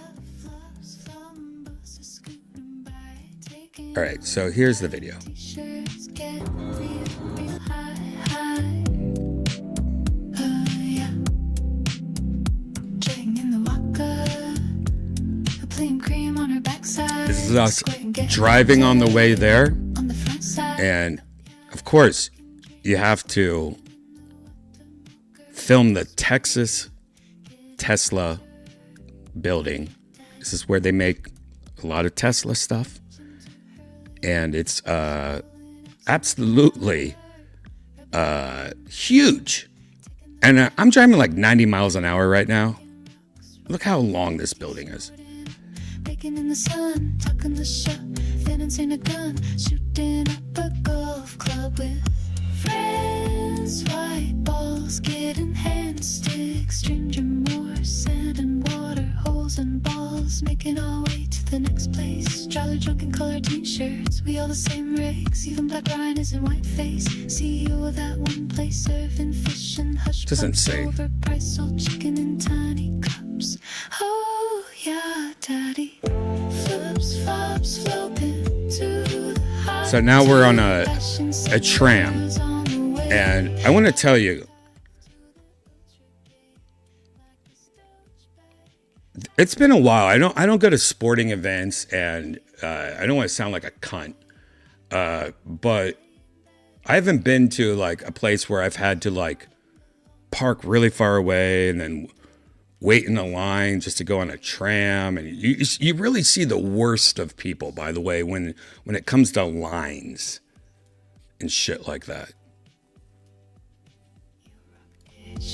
[SPEAKER 2] All right, so here's the video.
[SPEAKER 1] T-shirts get real, real high. Yeah. Dragging in the walker, playing cream on her backside.
[SPEAKER 2] This is us
[SPEAKER 1] Squirting, getting
[SPEAKER 2] driving on the way there.
[SPEAKER 1] on the front side.
[SPEAKER 2] And of course, you have to film the Texas Tesla building. This is where they make a lot of Tesla stuff. And it's absolutely huge. And I'm driving like 90 miles an hour right now. Look how long this building is.
[SPEAKER 1] Baking in the sun, talking the shop, financing a gun, shooting up a golf club with friends. White balls getting hand sticks, stranger more sand and water, holes and balls, making our way to the next place. Jolly drunk in colored t-shirts, we all the same rigs, even Black Ryan is in whiteface. CEO of that one place, serving fish and hush
[SPEAKER 2] Just
[SPEAKER 1] puppies,
[SPEAKER 2] insane.
[SPEAKER 1] overpriced old chicken in tiny cups. Oh yeah, daddy. Flips, flops, flopping to the high.
[SPEAKER 2] So now we're on a tram. And I want to tell you, it's been a while. I don't go to sporting events, and I don't want to sound like a cunt, but I haven't been to like a place where I've had to like park really far away and then wait in a line just to go on a tram. And you really see the worst of people, by the way, when it comes to lines and shit like that.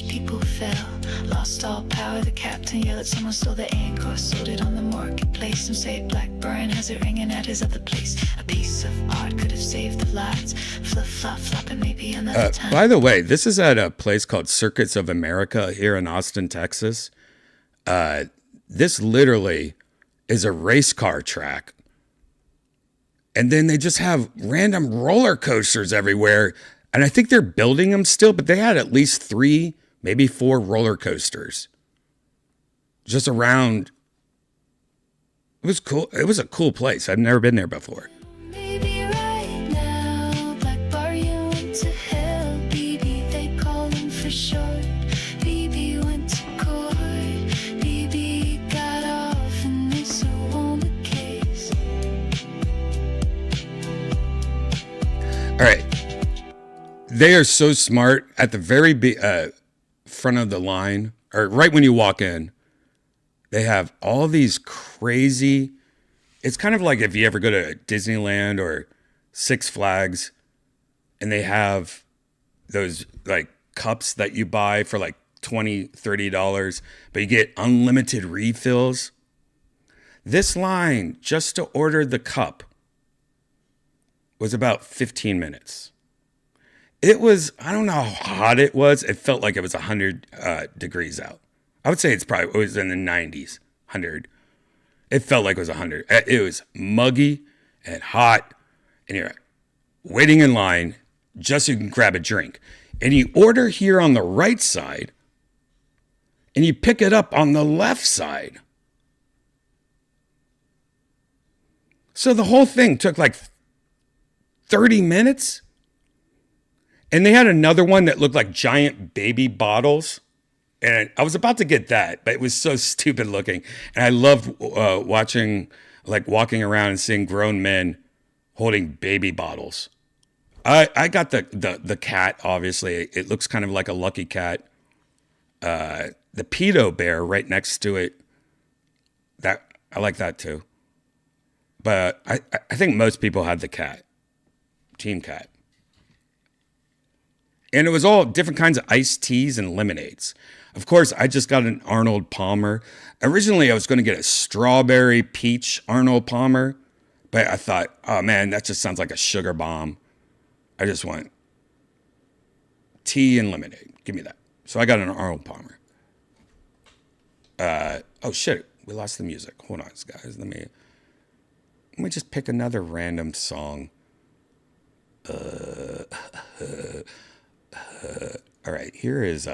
[SPEAKER 1] People fell, lost all power. The captain yelled at someone, stole the anchor, sold it on the marketplace. Some say Blackburn has it ringing at his other place. A piece of art could have saved the lives. Flip, flop, flopping maybe another time.
[SPEAKER 2] By the way, this is at a place called Circuits of America here in Austin, Texas. This literally is a race car track. And then they just have random roller coasters everywhere. And I think they're building them still, but they had at least 3, maybe 4 roller coasters just around. It was cool. It was a cool place. I've never been there before.
[SPEAKER 1] Maybe right now, Black Bar, you went to hell. BB, they call him for short. BB went to court. BB got off and they so on the case.
[SPEAKER 2] All right. They are so smart at the very front of the line, or right when you walk in. They have all these crazy. It's kind of like if you ever go to Disneyland or Six Flags, and they have those like cups that you buy for like $20, $30, but you get unlimited refills. This line just to order the cup was about 15 minutes. It was, I don't know how hot it was. It felt like it was 100 degrees out. I would say it was in the 90s, 100. It felt like it was 100. It was muggy and hot. And you're waiting in line just so you can grab a drink. And you order here on the right side. And you pick it up on the left side. So the whole thing took like 30 minutes. And they had another one that looked like giant baby bottles. And I was about to get that, but it was so stupid looking. And I loved walking around and seeing grown men holding baby bottles. I got the cat, obviously. It looks kind of like a lucky cat. the pedo bear right next to it. That I like that too. But I think most people had the cat, Team Cat. And it was all different kinds of iced teas and lemonades. Of course, I just got an Arnold Palmer. Originally, I was going to get a strawberry peach Arnold Palmer. But I thought, oh man, that just sounds like a sugar bomb. I just want tea and lemonade. Give me that. So I got an Arnold Palmer. Oh shit, we lost the music. Hold on, guys. Let me just pick another random song. All right, here's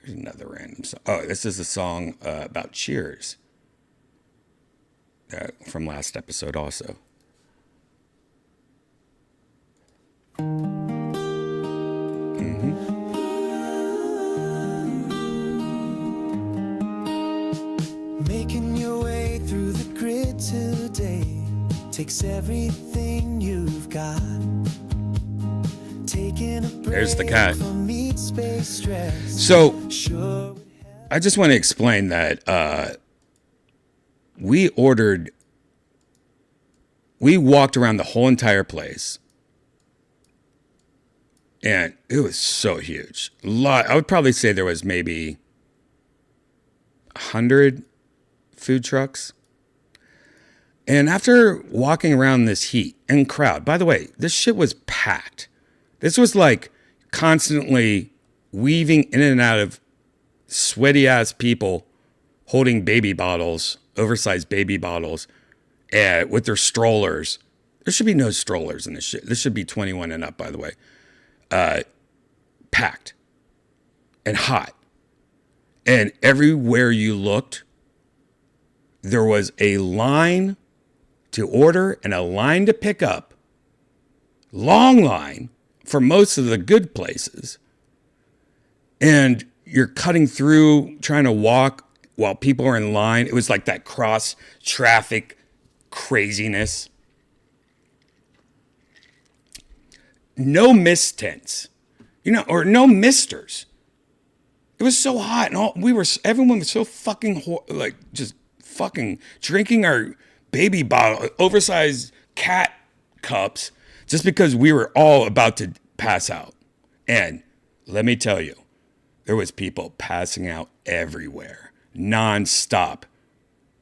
[SPEAKER 2] another random song. Oh, this is a song about Cheers from last episode also.
[SPEAKER 6] Making your way through the grid today takes everything you've got. Taking a break
[SPEAKER 2] There's the cat.
[SPEAKER 6] from each space stress.
[SPEAKER 2] So
[SPEAKER 6] Sure.
[SPEAKER 2] I just want to explain that we walked around the whole entire place, and it was so huge. I would probably say there was maybe 100 food trucks. And after walking around this heat and crowd, by the way, this shit was packed. This was like constantly weaving in and out of sweaty ass people holding baby bottles, oversized baby bottles, with their strollers. There should be no strollers in this shit. This should be 21 and up, by the way. Packed and hot. And everywhere you looked, there was a line to order and a line to pick up. Long line for most of the good places. And you're cutting through, trying to walk while people are in line. It was like that cross traffic craziness. No mistints, or no misters. It was so hot, and everyone was so fucking just fucking drinking our baby bottle, oversized cat cups, just because we were all about to pass out. And let me tell you, there was people passing out everywhere, nonstop.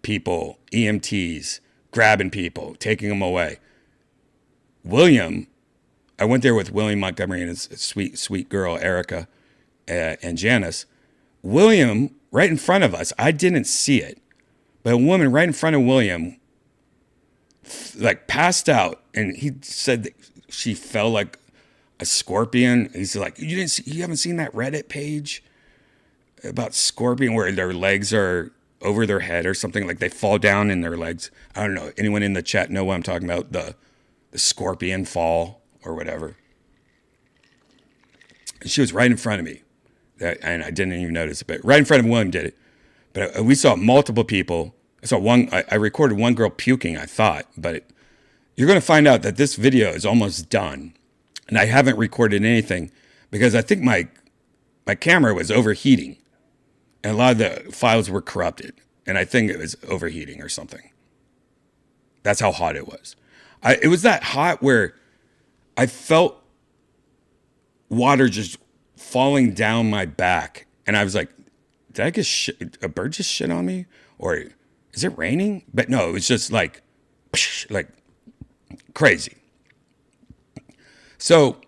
[SPEAKER 2] People, EMTs, grabbing people, taking them away. I went there with William Montgomery and his sweet, sweet girl, Erica, and Janice. William, right in front of us, I didn't see it, but a woman right in front of William, passed out, and he said that she fell like a scorpion. He's like, you haven't seen that Reddit page about scorpion where their legs are over their head or something, like they fall down in their legs. I don't know. Anyone in the chat know what I'm talking about? The scorpion fall or whatever. And she was right in front of me. And I didn't even notice it, but right in front of William did it. But we saw multiple people. I saw one. I recorded one girl puking, I thought, but you're going to find out that this video is almost done, and I haven't recorded anything because I think my camera was overheating, and a lot of the files were corrupted, and I think it was overheating or something. That's how hot it was. It was that hot where I felt water just falling down my back, and I was like, did I get a bird just shit on me, or is it raining? But no, it was just like crazy. So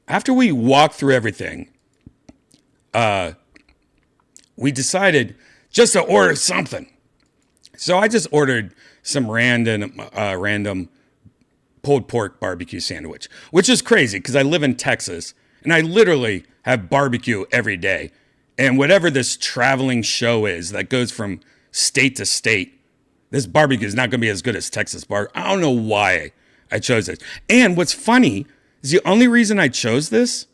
[SPEAKER 2] after we walked through everything, we decided just to order something. So I just ordered some random pulled pork barbecue sandwich, which is crazy because I live in Texas and I literally have barbecue every day. And whatever this traveling show is that goes from state to state, this barbecue is not going to be as good as Texas barbecue. I don't know why I chose this. And what's funny is the only reason I chose this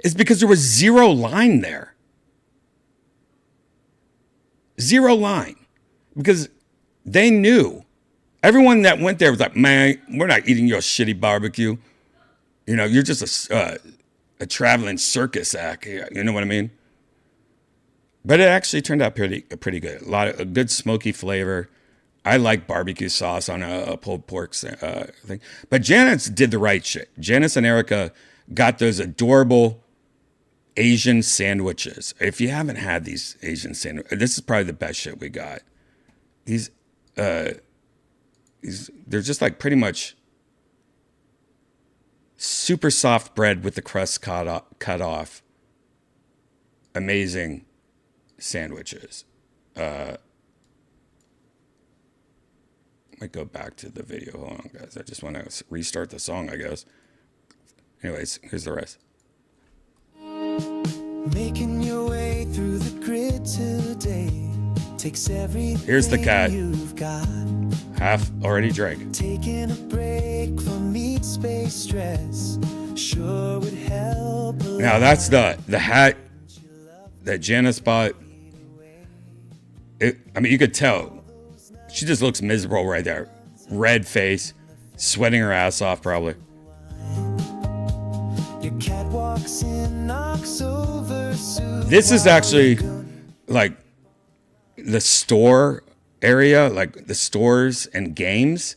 [SPEAKER 2] is because there was zero line there. Zero line. Because they knew. Everyone that went there was like, man, we're not eating your shitty barbecue. You're just a traveling circus act. You know what I mean? But it actually turned out pretty good. A good smoky flavor. I like barbecue sauce on a pulled pork thing. But Janice did the right shit. Janice and Erica got those adorable Asian sandwiches. If you haven't had these Asian sandwiches, this is probably the best shit we got. These they're just like pretty much super soft bread with the crust cut off. Amazing sandwiches. Might go back to the video. Hold on, guys. I just want to restart the song, I guess. Anyways, here's the rest.
[SPEAKER 6] Making your way through the grid today takes everything.
[SPEAKER 2] Here's the cat.
[SPEAKER 6] You've got.
[SPEAKER 2] Half already drank.
[SPEAKER 6] Taking a break from meat space stress sure would help.
[SPEAKER 2] Now that's the hat that Janice bought. I mean, you could tell. She just looks miserable right there. Red face, sweating her ass off probably.
[SPEAKER 6] Your cat walks in, knocks over.
[SPEAKER 2] This is actually like the store area, like the stores and games.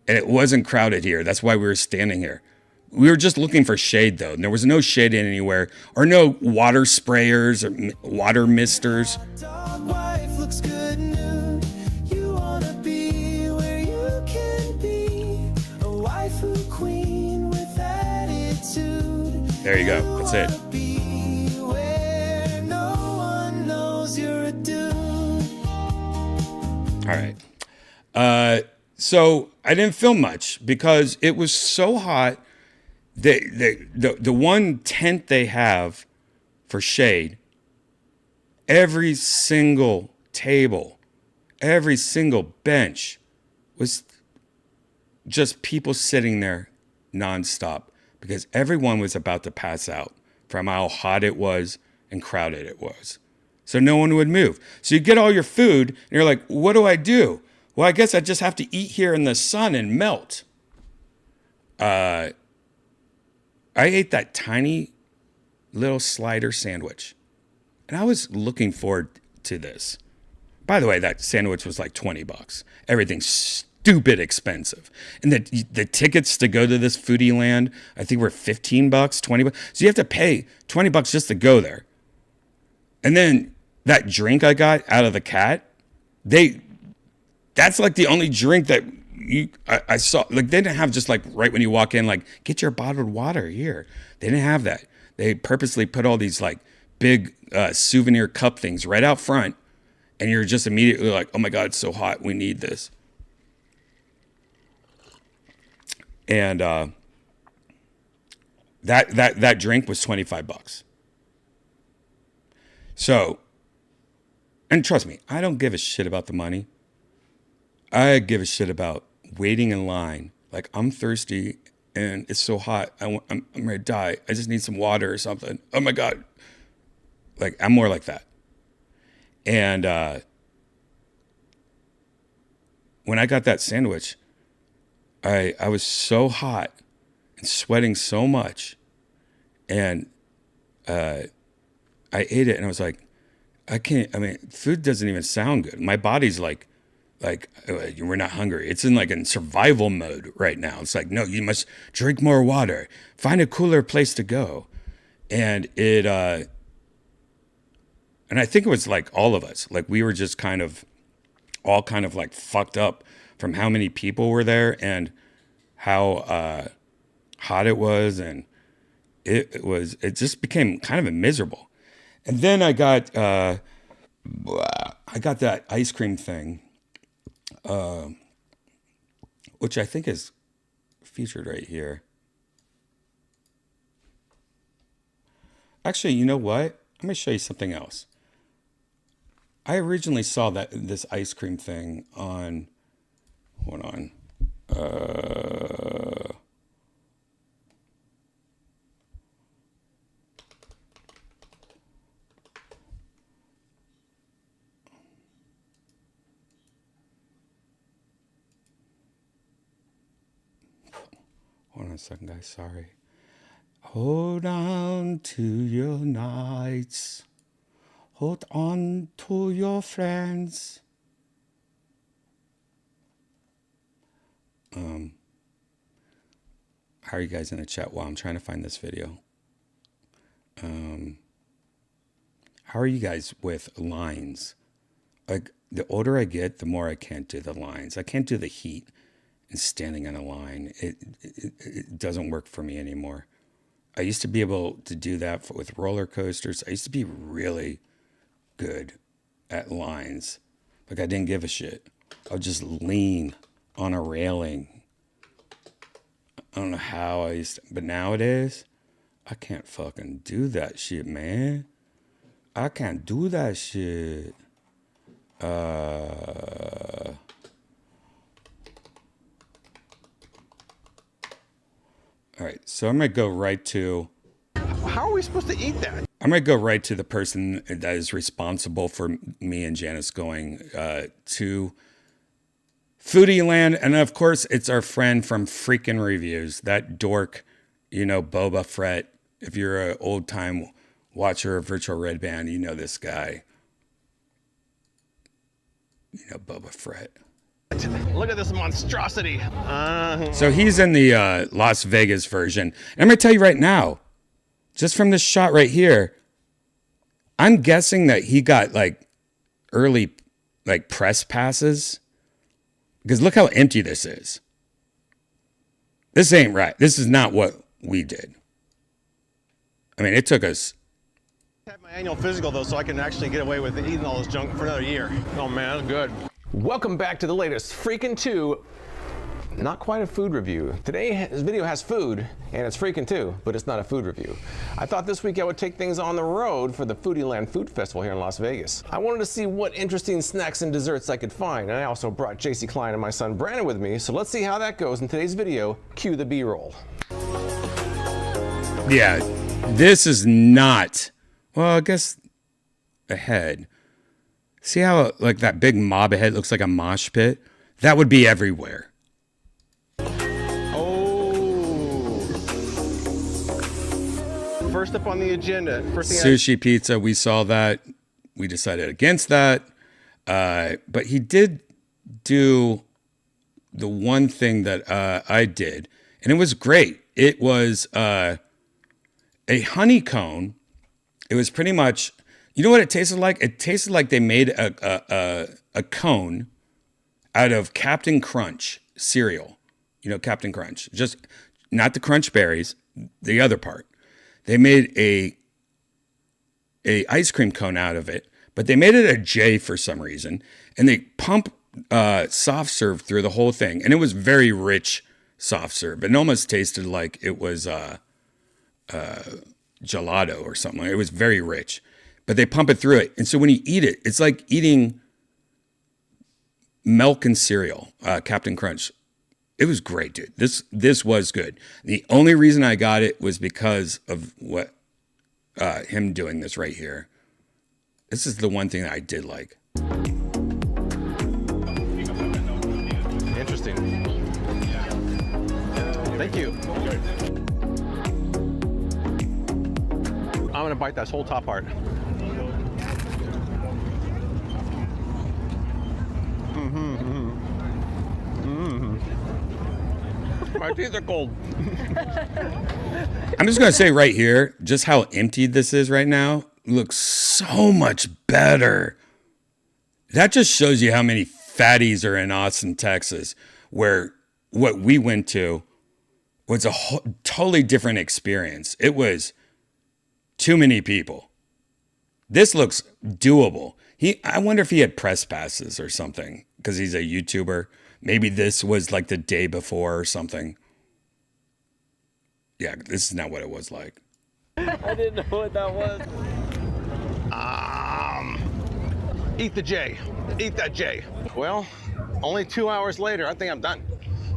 [SPEAKER 2] And it wasn't crowded here. That's why we were standing here. We were just looking for shade though. And there was no shade anywhere or no water sprayers or water misters.
[SPEAKER 6] Dog wife looks good nude. You wanna be where you can be. A waifu queen with attitude.
[SPEAKER 2] There you go. That's it.
[SPEAKER 6] Wanna be where no one knows you're a dude.
[SPEAKER 2] All right. So I didn't film much because it was so hot. The one tent they have for shade, every single table, every single bench was just people sitting there nonstop because everyone was about to pass out from how hot it was and crowded it was. So no one would move. So you get all your food and you're like, what do I do? Well, I guess I just have to eat here in the sun and melt. I ate that tiny little slider sandwich. And I was looking forward to this. By the way, that sandwich was like $20. Everything's stupid expensive. And the tickets to go to this foodie land, I think were $15, $20. So you have to pay $20 just to go there. And then that drink I got out of the cat, that's like the only drink that I saw. Like they didn't have just like right when you walk in, like get your bottled water here. They didn't have that. They purposely put all these like big souvenir cup things right out front. And you're just immediately like, oh my God, it's so hot. We need this. And that drink was $25. So, and trust me, I don't give a shit about the money. I give a shit about waiting in line. Like I'm thirsty and it's so hot. I'm ready to die. I just need some water or something. Oh my God. Like I'm more like that. And when I got that sandwich, I was so hot and sweating so much. And I ate it and I was like, food doesn't even sound good. My body's like, we're not hungry. It's in survival mode right now. It's like, no, you must drink more water. Find a cooler place to go. And and I think it was like all of us, like we were just all like fucked up from how many people were there and how hot it was. And it just became kind of miserable. And then I got that ice cream thing, which I think is featured right here. Actually, you know what? I'm going to show you something else. I originally saw this ice cream thing on, hold on. Hold on a second, guys. Sorry. Hold on to your nights. Hold on to your friends. How are you guys in the chat while I'm trying to find this video? How are you guys with lines? Like, the older I get, the more I can't do the lines. I can't do the heat and standing on a line. It doesn't work for me anymore. I used to be able to do that with roller coasters. I used to be really good at lines. Like, I didn't give a shit. I would just lean on a railing. I don't know how I used to, but nowadays, I can't fucking do that shit, man. I can't do that shit. All right, so I'm gonna go right to.
[SPEAKER 8] How are we supposed to eat that?
[SPEAKER 2] I'm gonna go right to the person that is responsible for me and Janice going to Foodie Land, and of course, it's our friend from Freaking Reviews, that dork, you know, Boba Fett. If you're an old time watcher of Virtual Redban, you know this guy. You know, Boba Fett.
[SPEAKER 8] Look at this monstrosity.
[SPEAKER 2] So he's in the Las Vegas version. And I'm going to tell you right now, just from this shot right here, I'm guessing that he got like early like press passes. Because look how empty this is. This ain't right. This is not what we did. I mean, it took us.
[SPEAKER 8] I have my annual physical though, so I can actually get away with eating all this junk for another year. Oh man, that's good. Welcome back to the latest Freakin' 2. Not quite a food review. Today's video has food, and it's Freakin' 2, but it's not a food review. I thought this week I would take things on the road for the Foodie Land Food Festival here in Las Vegas. I wanted to see what interesting snacks and desserts I could find, and I also brought JC Klein and my son Brandon with me, so let's see how that goes in today's video. Cue the B-roll.
[SPEAKER 2] Yeah, this is not, well, I guess ahead. See how like that big mob ahead looks like a mosh pit? That would be everywhere.
[SPEAKER 8] First up on the agenda.
[SPEAKER 2] Sushi pizza, we saw that. We decided against that. But he did do the one thing that I did, and it was great. It was a honeycomb. It was pretty much, you know what it tasted like? It tasted like they made a cone out of Captain Crunch cereal. You know, Captain Crunch. Just not the Crunch Berries, the other part. They made a ice cream cone out of it, but they made it a J for some reason, and they pump soft serve through the whole thing, and it was very rich soft serve. It almost tasted like it was gelato or something. It was very rich, but they pump it through it, and so when you eat it, it's like eating milk and cereal. Captain Crunch. It was great, dude. This was good. The only reason I got it was because of what him doing this right here. This is the one thing that I did like.
[SPEAKER 8] Interesting. Thank you. I'm gonna bite that whole top part. My teeth are cold.
[SPEAKER 2] I'm just going to say right here, just how empty this is right now looks so much better. That just shows you how many fatties are in Austin, Texas, where what we went to was a totally different experience. It was too many people. This looks doable. I wonder if he had press passes or something because he's a YouTuber. Maybe this was like the day before or something. Yeah, this is not what it was like.
[SPEAKER 8] I didn't know what that was. Eat the J. Eat that J. Well, only 2 hours later, I think I'm done.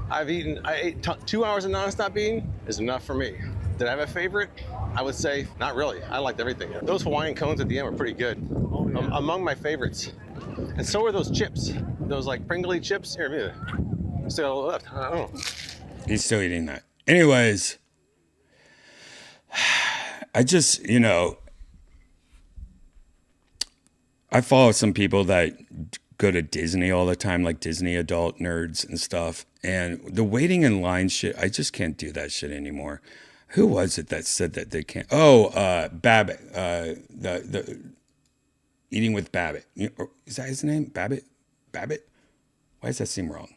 [SPEAKER 8] I ate 2 hours of nonstop eating is enough for me. Did I have a favorite? I would say not really. I liked everything. Those Hawaiian cones at the end were pretty good. Among my favorites. And so are those chips. Those like Pringly chips. Here, still left. I don't know.
[SPEAKER 2] He's still eating that. Anyways, I just, I follow some people that go to Disney all the time, like Disney adult nerds and stuff. And the waiting in line shit, I just can't do that shit anymore. Who was it that said that they can't? Oh, Babbitt. The Eating with Babbitt. Is that his name? Babbitt? Babbitt? Why does that seem wrong?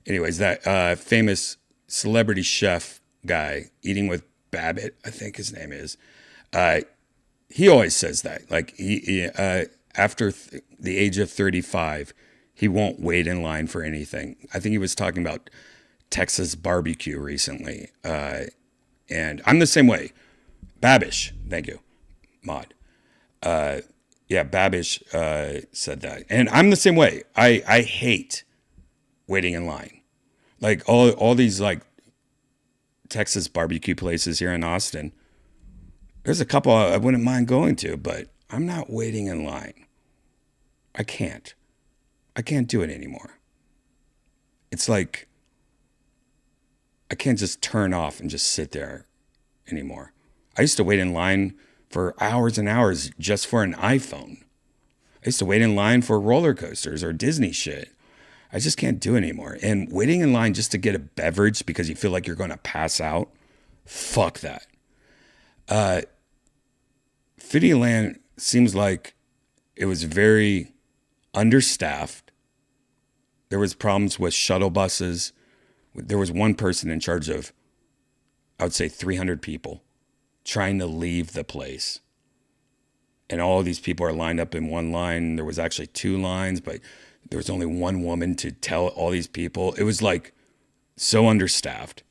[SPEAKER 2] Anyways, that famous celebrity chef guy, Eating with Babbitt, I think his name is. He always says that. Like, he after the age of 35, he won't wait in line for anything. I think he was talking about Texas barbecue recently. And I'm the same way. Babish, thank you, Mod. Yeah, Babish said that. And I'm the same way. I hate waiting in line. Like all these like Texas barbecue places here in Austin. There's a couple I wouldn't mind going to, but I'm not waiting in line. I can't do it anymore. It's like I can't just turn off and just sit there anymore. I used to wait in line for hours and hours just for an iPhone. I used to wait in line for roller coasters or Disney shit. I just can't do it anymore. And waiting in line just to get a beverage because you feel like you're going to pass out, fuck that. Foodieland seems like it was very understaffed. There was problems with shuttle buses. There was one person in charge of, I would say, 300 people trying to leave the place. And all of these people are lined up in one line. There was actually two lines, but there was only one woman to tell all these people. It was like so understaffed.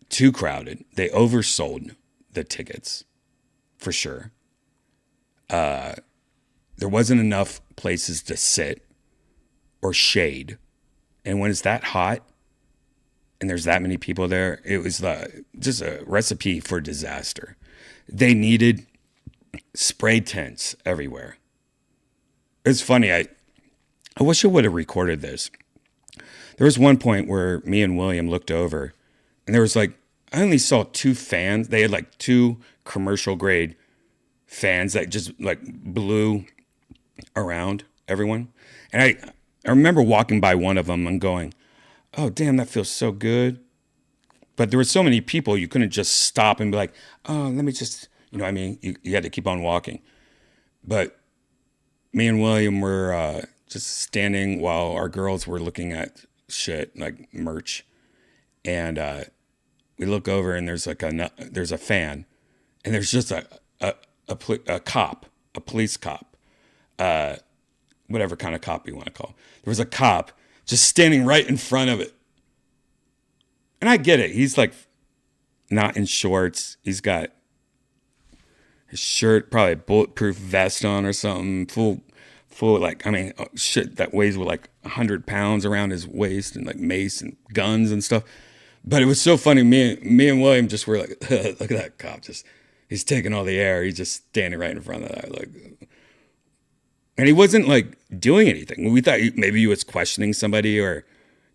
[SPEAKER 2] Too crowded. They oversold the tickets for sure. There wasn't enough places to sit or shade. And when it's that hot and there's that many people there, it was just a recipe for disaster. They needed spray tents everywhere. It's funny. I wish I would have recorded this. There was one point where me and William looked over and there was like, I only saw two fans. They had like two commercial grade fans that just like blew around everyone. And I remember walking by one of them and going, oh, damn, that feels so good. But there were so many people, you couldn't just stop and be like, oh, let me just, you know what I mean? You had to keep on walking. But me and William were just standing while our girls were looking at shit, like merch. And we look over and there's like there's a fan. And there's just a cop, a police cop, whatever kind of cop you want to call. There was a cop just standing right in front of it. And I get it. He's like not in shorts. He's got his shirt, probably a bulletproof vest on or something, full like, I mean, shit that weighs with like 100 pounds around his waist and like mace and guns and stuff. But it was so funny. Me and William just were like, look at that cop. He's taking all the air. He's just standing right in front of that. Like, and he wasn't like doing anything. We thought maybe he was questioning somebody or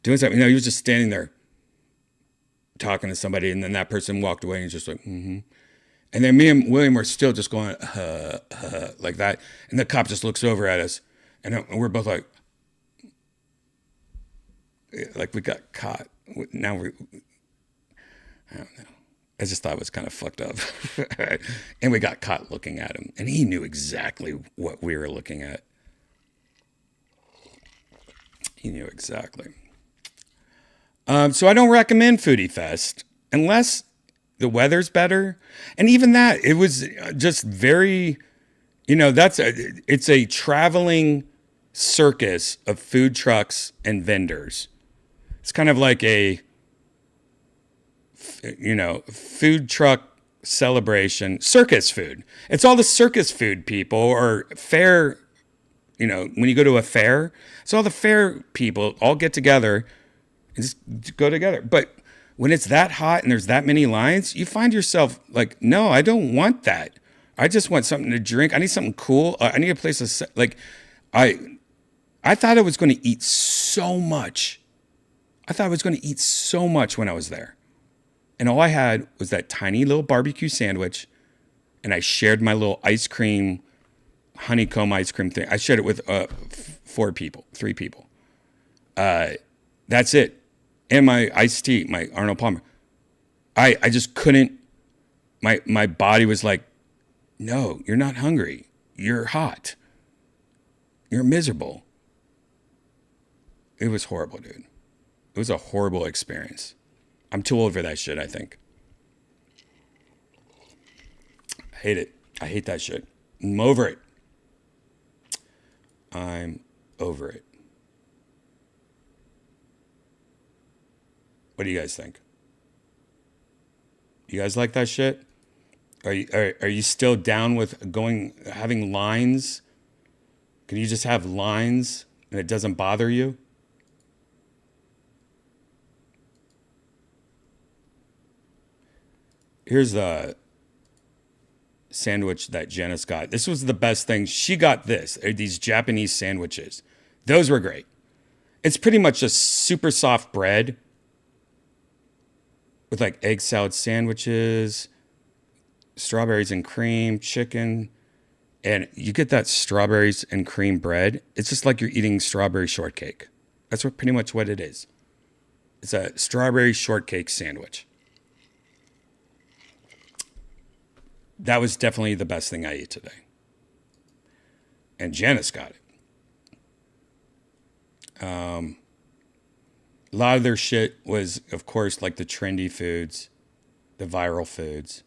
[SPEAKER 2] doing something. No, he was just standing there talking to somebody. And then that person walked away and he's just like, mm-hmm. And then me and William were still just going, like that. And the cop just looks over at us and we're both like we got caught. Now I don't know. I just thought it was kind of fucked up. And we got caught looking at him. And he knew exactly what we were looking at. He knew exactly. So I don't recommend Foodie Fest unless the weather's better. And even that, it was just very, it's a traveling circus of food trucks and vendors. It's kind of like a, food truck celebration, circus food. It's all the circus food people or fair, when you go to a fair, it's all the fair people all get together and just go together. But when it's that hot and there's that many lines, you find yourself like, no, I don't want that. I just want something to drink. I need something cool. I need a place to, like, I thought I was going to eat so much. I thought I was going to eat so much when I was there. And all I had was that tiny little barbecue sandwich, and I shared my little ice cream, honeycomb ice cream thing. I shared it with 3 people. That's it. And my iced tea, my Arnold Palmer. I just couldn't, my body was like, no, you're not hungry. You're hot. You're miserable. It was horrible, dude. It was a horrible experience. I'm too old for that shit, I think. I hate it. I hate that shit. I'm over it. I'm over it. What do you guys think? You guys like that shit? Are you still down with having lines? Can you just have lines and it doesn't bother you? Here's the sandwich that Janice got. This was the best thing. She got these Japanese sandwiches. Those were great. It's pretty much just super soft bread with like egg salad sandwiches, strawberries and cream, chicken. And you get that strawberries and cream bread. It's just like you're eating strawberry shortcake. That's pretty much what it is. It's a strawberry shortcake sandwich. That was definitely the best thing I ate today. And Janice got it. A lot of their shit was, of course, like the trendy foods, the viral foods.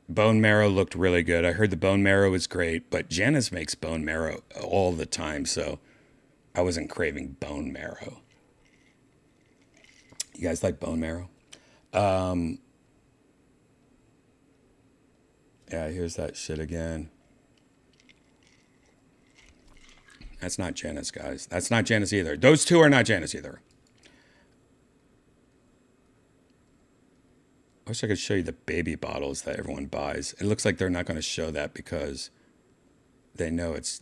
[SPEAKER 2] Bone marrow looked really good. I heard the bone marrow was great, but Janice makes bone marrow all the time, so I wasn't craving bone marrow. You guys like bone marrow? Yeah, here's that shit again. That's not Janice, guys. That's not Janice either. Those two are not Janice either. I wish I could show you the baby bottles that everyone buys. It looks like they're not going to show that because they know it's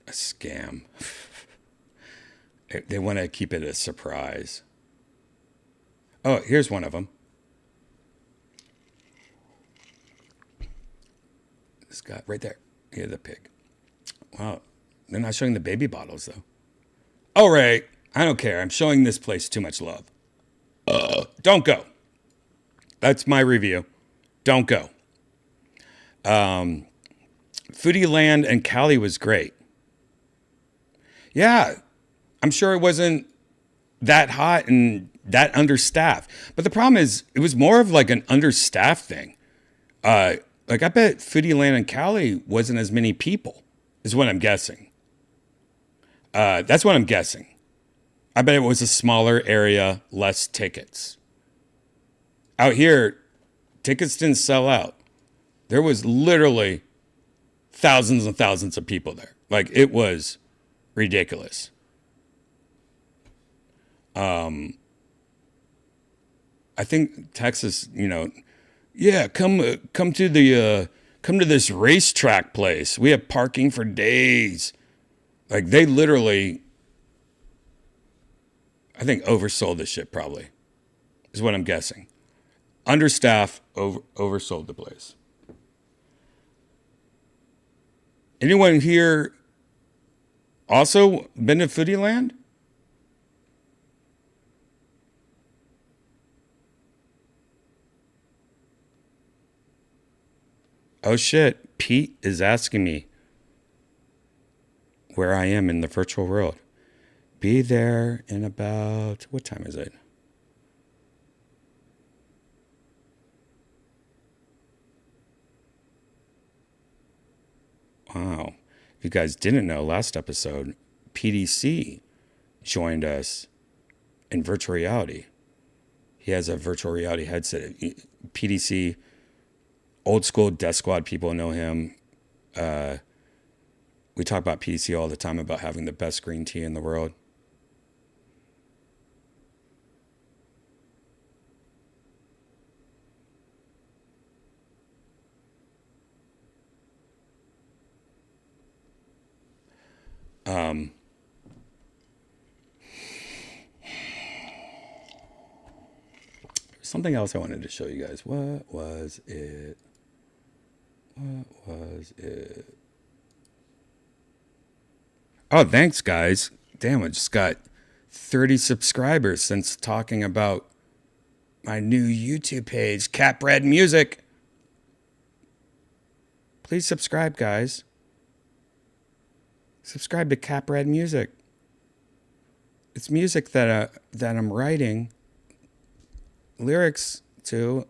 [SPEAKER 2] a scam. They want to keep it a surprise. Oh, here's one of them. This guy right there. Here's the pig. Wow. They're not showing the baby bottles, though. All right. I don't care. I'm showing this place too much love. Don't go. That's my review. Don't go. Foodie Land and Cali was great. Yeah. I'm sure it wasn't that hot and that understaffed. But the problem is, it was more of like an understaffed thing. Like, I bet Foodie Land and Cali wasn't as many people, is what I'm guessing. That's what I'm guessing. I bet it was a smaller area, less tickets. Out here, tickets didn't sell out. There was literally thousands and thousands of people there. Like, it was ridiculous. I think Texas, yeah, come to this racetrack place. We have parking for days. Like, they literally, I think, oversold this shit probably, is what I'm guessing. Understaffed, oversold the place. Anyone here also been to Foodie Land? Oh shit, Pete is asking me where I am in the virtual world. Be there in about, what time is it? Wow. If you guys didn't know, last episode, PDC joined us in virtual reality. He has a virtual reality headset. PDC, old school Death Squad people know him. We talk about PDC all the time about having the best green tea in the world. something else I wanted to show you guys. What was it? What was it? Oh, thanks, guys. Damn, I just got 30 subscribers since talking about my new YouTube page, Capred Music. Please subscribe, guys. Subscribe to Capred Music. It's music that I'm writing lyrics to,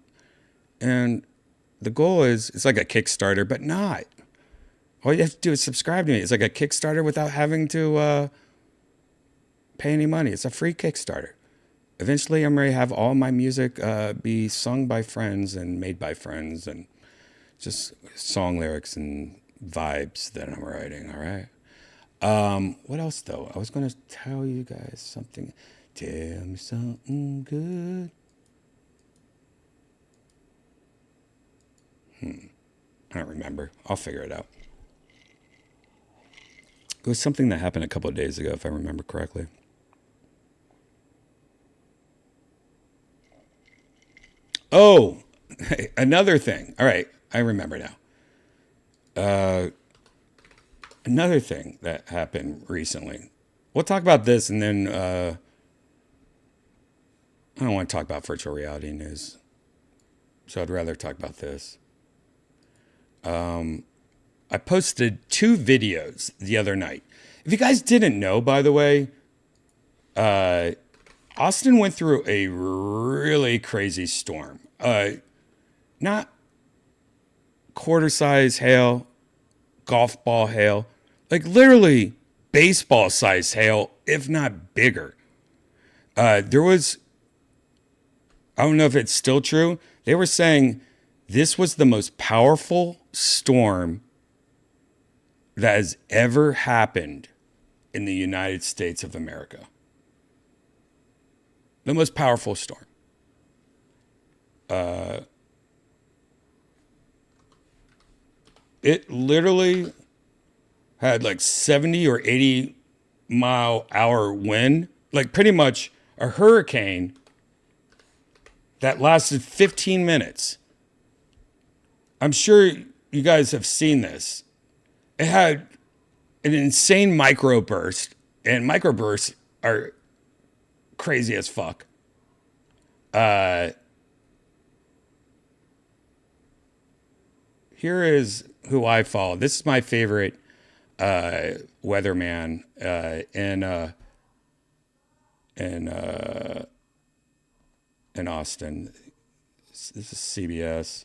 [SPEAKER 2] and the goal is, it's like a Kickstarter, but not. All you have to do is subscribe to me. It's like a Kickstarter without having to pay any money. It's a free Kickstarter. Eventually, I'm going to have all my music be sung by friends and made by friends, and just song lyrics and vibes that I'm writing, all right? What else, though? I was going to tell you guys something. Tell me something good. I don't remember. I'll figure it out. It was something that happened a couple of days ago, if I remember correctly. Oh, another thing. All right, I remember now. Another thing that happened recently. We'll talk about this, and then I don't want to talk about virtual reality news, so I'd rather talk about this. I posted 2 videos the other night. If you guys didn't know, by the way, Austin went through a really crazy storm. Not quarter-size hail, golf ball hail, like literally baseball-size hail, if not bigger. There was, I don't know if it's still true, they were saying this was the most powerful storm that has ever happened in the United States of America. The most powerful storm. It literally had like 70 or 80 mile hour wind, like pretty much a hurricane that lasted 15 minutes. I'm sure you guys have seen this. It had an insane microburst, and microbursts are crazy as fuck. Here is who I follow. This is my favorite weatherman in Austin. This is CBS.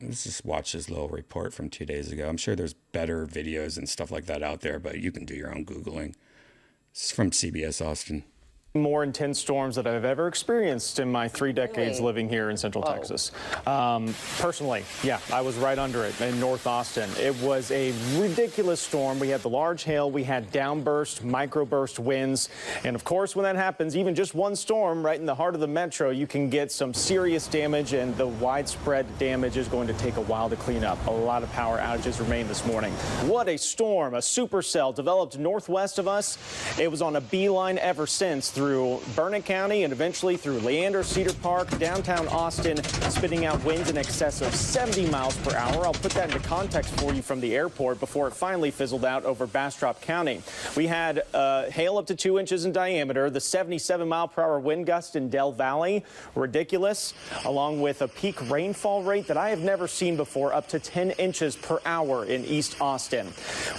[SPEAKER 2] Let's just watch this little report from 2 days ago. I'm sure there's better videos and stuff like that out there, but you can do your own Googling. It's from CBS Austin.
[SPEAKER 9] More intense storms that I've ever experienced in my 3 decades living here in Central Texas. Personally, yeah, I was right under it in North Austin. It was a ridiculous storm. We had the large hail, we had downburst, microburst winds, and of course, when that happens, even just one storm right in the heart of the metro, you can get some serious damage, and the widespread damage is going to take a while to clean up. A lot of power outages remain this morning. What a storm! A supercell developed northwest of us. It was on a beeline ever since, through Burnett County and eventually through Leander, Cedar Park, downtown Austin, spitting out winds in excess of 70 miles per hour. I'll put that into context for you from the airport before it finally fizzled out over Bastrop County. We had hail up to 2 inches in diameter, the 77-mile-per-hour wind gust in Del Valley, ridiculous, along with a peak rainfall rate that I have never seen before, up to 10 inches per hour in East Austin.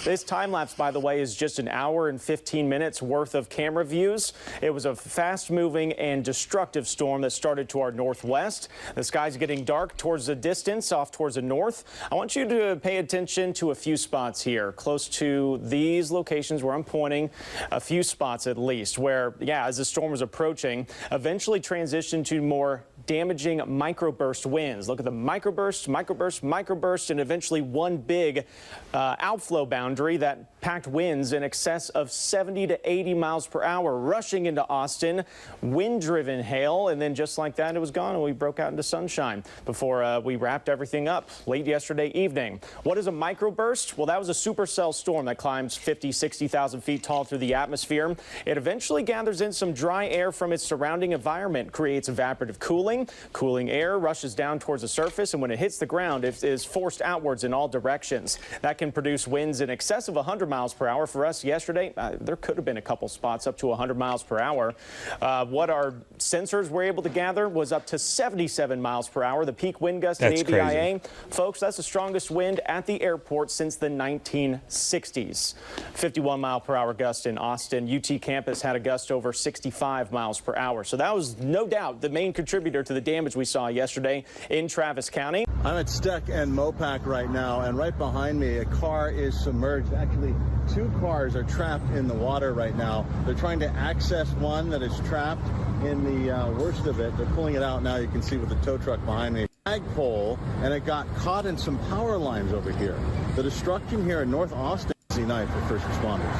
[SPEAKER 9] This time lapse, by the way, is just an hour and 15 minutes worth of camera views. It was a fast-moving and destructive storm that started to our northwest. The sky's getting dark towards the distance, off towards the north. I want you to pay attention to a few spots here, close to these locations where I'm pointing, a few spots at least, where, yeah, as the storm was approaching, eventually transitioned to more damaging microburst winds. Look at the microburst, microburst, microburst, and eventually one big outflow boundary that packed winds in excess of 70 to 80 miles per hour, rushing into Austin, wind-driven hail, and then just like that, it was gone, and we broke out into sunshine before we wrapped everything up late yesterday evening. What is a microburst? Well, that was a supercell storm that climbs 50, 60,000 feet tall through the atmosphere. It eventually gathers in some dry air from its surrounding environment, creates evaporative cooling, rising. Cooling air rushes down towards the surface, and when it hits the ground, it is forced outwards in all directions. That can produce winds in excess of 100 miles per hour. For us yesterday, there could have been a couple spots up to 100 miles per hour. What our sensors were able to gather was up to 77 miles per hour. The peak wind gust in ABIA, folks, that's the strongest wind at the airport since the 1960s. 51 mile per hour gust in Austin. UT campus had a gust over 65 miles per hour. So that was no doubt the main contributor to the damage we saw yesterday in Travis County.
[SPEAKER 10] I'm at Steck and Mopac right now, and right behind me, a car is submerged. Actually, 2 cars are trapped in the water right now. They're trying to access one that is trapped in the worst of it. They're pulling it out now. You can see with the tow truck behind me. Flagpole, and it got caught in some power lines over here. The destruction here in North Austin is a night for first responders.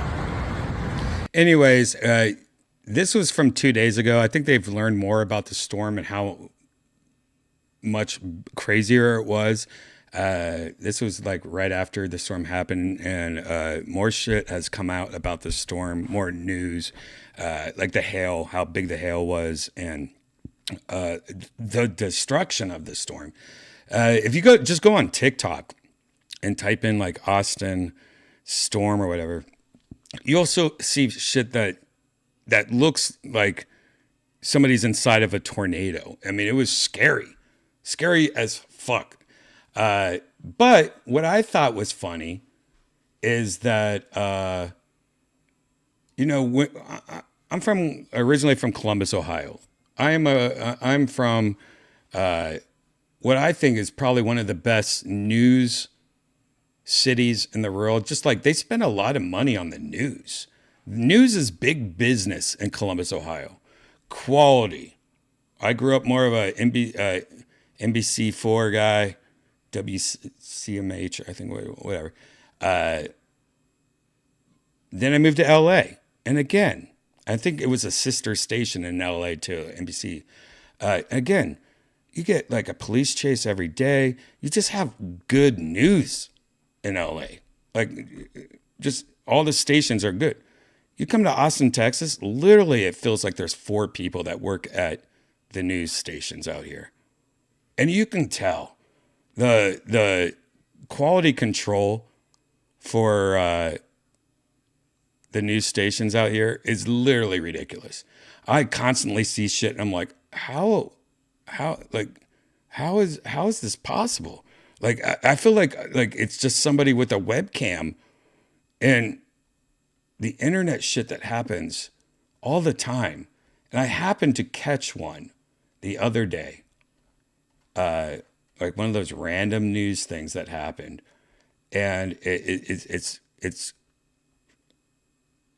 [SPEAKER 2] Anyways, this was from 2 days ago. I think they've learned more about the storm and how much crazier it was. This was like right after the storm happened, and more shit has come out about the storm, more news, like the hail, how big the hail was, and the destruction of the storm. If you just go on TikTok and type in like Austin storm or whatever, you also see shit that looks like somebody's inside of a tornado. I mean, it was scary as fuck. But what I thought was funny is that, I'm originally from Columbus, Ohio. I'm from what I think is probably one of the best news cities in the world. Just like they spend a lot of money on the news. News is big business in Columbus, Ohio. Quality. I grew up more of a NBC4 guy, WCMH, I think, whatever. Then I moved to LA. And again, I think it was a sister station in LA to NBC. Again, you get like a police chase every day. You just have good news in LA. Like, just all the stations are good. You come to Austin, Texas, literally it feels like there's 4 people that work at the news stations out here. And you can tell the quality control for the news stations out here is literally ridiculous. I constantly see shit and I'm like, how is this possible? Like, I feel like it's just somebody with a webcam, and the internet shit that happens all the time. And I happened to catch one the other day, like one of those random news things that happened. And it's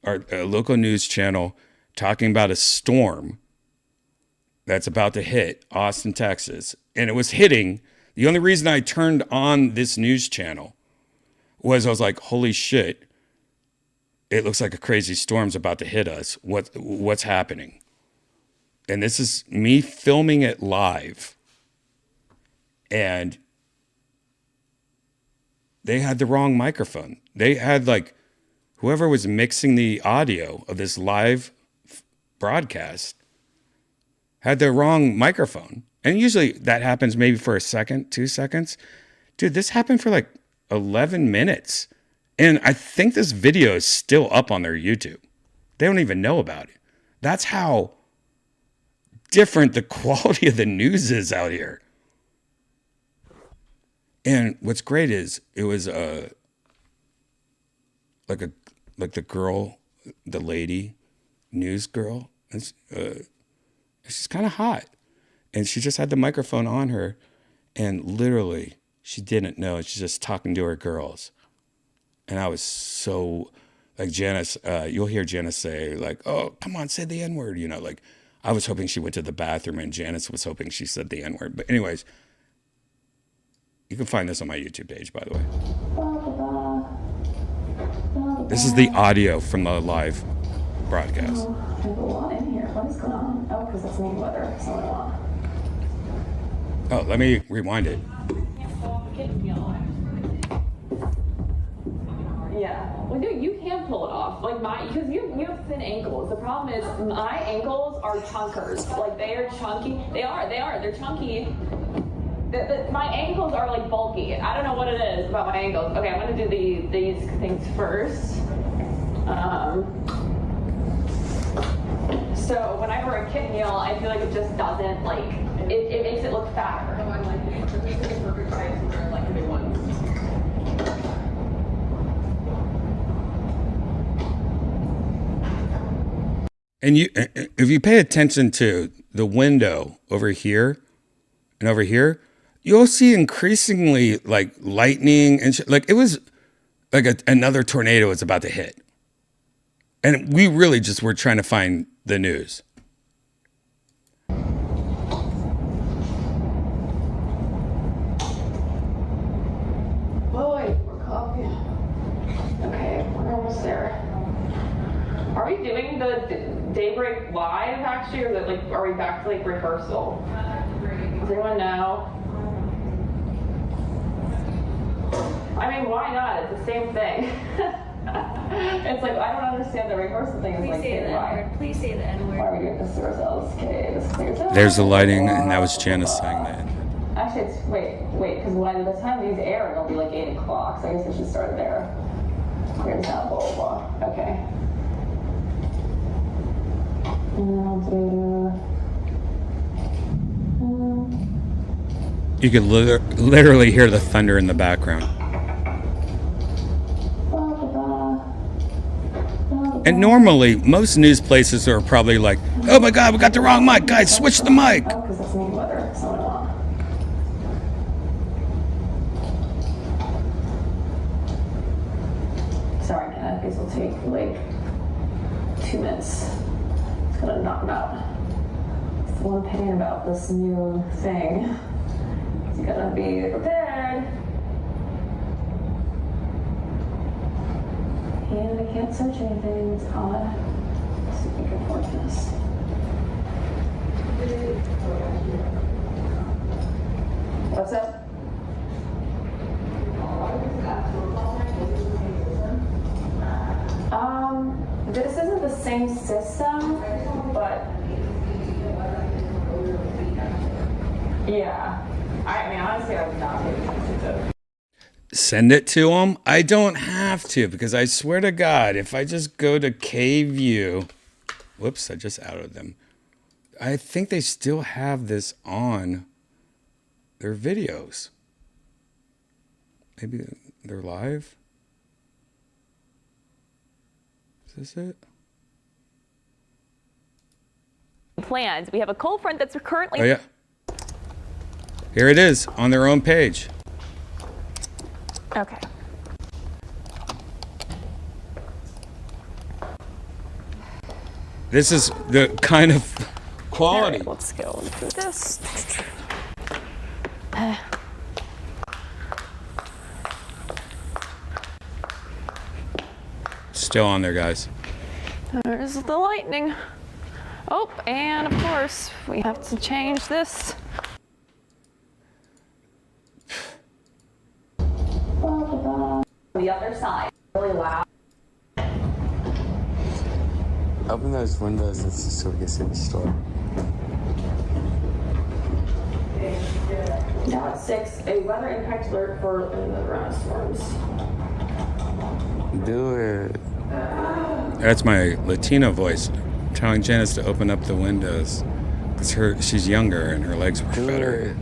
[SPEAKER 2] a local news channel talking about a storm that's about to hit Austin, Texas. And it was hitting. The only reason I turned on this news channel was I was like, holy shit, it looks like a crazy storm's about to hit us. What's happening? And this is me filming it live. And they had the wrong microphone. They had like, whoever was mixing the audio of this live broadcast had the wrong microphone. And usually that happens maybe for a second, 2 seconds. Dude, this happened for like 11 minutes. And I think this video is still up on their YouTube. They don't even know about it. That's how different the quality of the news is out here. And what's great is it was like the girl, the lady news girl. She's kind of hot. And she just had the microphone on her, and literally she didn't know. She's just talking to her girls. And I was so, like Janice, you'll hear Janice say like, oh, come on, say the N-word. You know, like I was hoping she went to the bathroom and Janice was hoping she said the N-word. But anyways, you can find this on my YouTube page, by the way. This is the audio from the live broadcast.
[SPEAKER 11] What is going on? Oh, because it's new weather. It's only one.
[SPEAKER 2] Oh, let me rewind it.
[SPEAKER 11] Yeah. Well, dude, you can pull it off. Like because you have thin ankles. The problem is my ankles are chunkers. Like they are chunky. They are. They're chunky. My ankles are like bulky. I don't know what it is about my ankles. Okay, I'm gonna do these things first. So when I wear a kit meal, I feel like it just doesn't like it makes it look fatter. Oh, I like it. This is the perfect size to wear like the big ones.
[SPEAKER 2] And if you pay attention to the window over here and over here, you'll see increasingly like lightning and like it was like another tornado was about to hit. And we really just were trying to find the news.
[SPEAKER 11] Boy, we're coffee. Okay, we're almost there. Are we doing the Daybreak live actually, or is it like, are we back to like rehearsal? Does anyone know? I mean, why not? It's the same thing. It's like, I don't understand the rehearsal thing. It's like, hey, why?
[SPEAKER 1] Please say the N-word.
[SPEAKER 11] Why are we doing this to ourselves? Okay, this clears up.
[SPEAKER 2] There's the lighting, and that was Janice saying that.
[SPEAKER 11] Actually, it's, wait, because by the time these air, it'll be like 8 o'clock, so I guess we should start there. Clears out, blah, blah, blah. Okay. And then I'll do...
[SPEAKER 2] You could literally hear the thunder in the background. And normally, most news places are probably like, oh my God, we got the wrong mic. Guys, switch the mic.
[SPEAKER 11] Oh, because that's main weather, so not. Sorry, man, these will take like 2 minutes. It's gonna knock them out. It's the one pain about this new thing. You gotta be prepared. And I can't search anything, it's odd. Let's see if we can work this. What's that? This isn't the same system, but yeah. I mean, honestly, I would not pay attention to it.
[SPEAKER 2] Send it to them? I don't have to, because I swear to God, if I just go to K-View, whoops, I just outed them. I think they still have this on their videos. Maybe they're live? Is this it?
[SPEAKER 3] Plans. We have a cold front that's currently...
[SPEAKER 2] Oh, yeah. Here it is on their own page.
[SPEAKER 3] Okay.
[SPEAKER 2] This is the kind of quality.
[SPEAKER 3] Right, let's go through this.
[SPEAKER 2] Still on there, guys.
[SPEAKER 3] There's the lightning. Oh, and of course, we have to change this.
[SPEAKER 11] The other side, really loud.
[SPEAKER 12] Open those windows so we can see the store.
[SPEAKER 11] Now at 6, a weather impact alert for the ground storms.
[SPEAKER 12] Do it.
[SPEAKER 2] That's my Latino voice telling Janice to open up the windows. Because she's younger and her legs work better.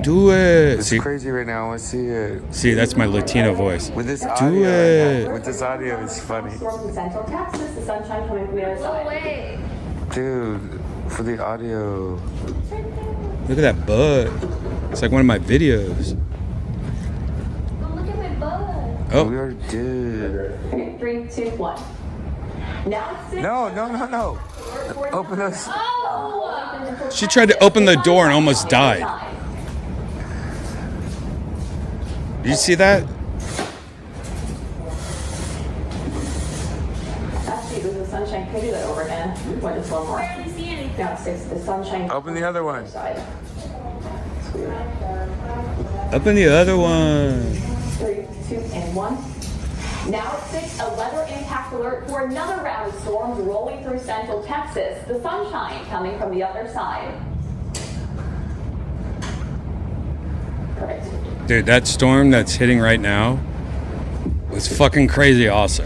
[SPEAKER 2] Do it.
[SPEAKER 12] It's crazy right now. I want to see it.
[SPEAKER 2] See, that's my Latino voice.
[SPEAKER 12] With this
[SPEAKER 2] Do
[SPEAKER 12] audio,
[SPEAKER 2] it.
[SPEAKER 12] with this audio, it's funny.
[SPEAKER 11] Storms in central Texas, the sunshine coming from the other side.
[SPEAKER 1] No way.
[SPEAKER 12] Dude, for the audio.
[SPEAKER 2] Look at that butt. It's like one of my videos.
[SPEAKER 1] Oh, look at my butt.
[SPEAKER 2] Oh.
[SPEAKER 12] We already did.
[SPEAKER 11] Okay, 3, 2, 1. Now it's 6.
[SPEAKER 12] No. Open those.
[SPEAKER 1] Oh!
[SPEAKER 2] She tried to open the door and almost died. Did you see that?
[SPEAKER 11] Actually, the sunshine could do that over again. What, just one more?
[SPEAKER 1] I barely see anything.
[SPEAKER 11] Now it's 6, the sunshine.
[SPEAKER 12] Open the other one.
[SPEAKER 11] Side. It's weird.
[SPEAKER 2] Open the other one.
[SPEAKER 11] 3, 2, and 1. Now at 6, a weather impact alert for another round of storms rolling through central Texas. The sunshine coming from the other side. Perfect.
[SPEAKER 2] Dude, that storm that's hitting right now was fucking crazy also.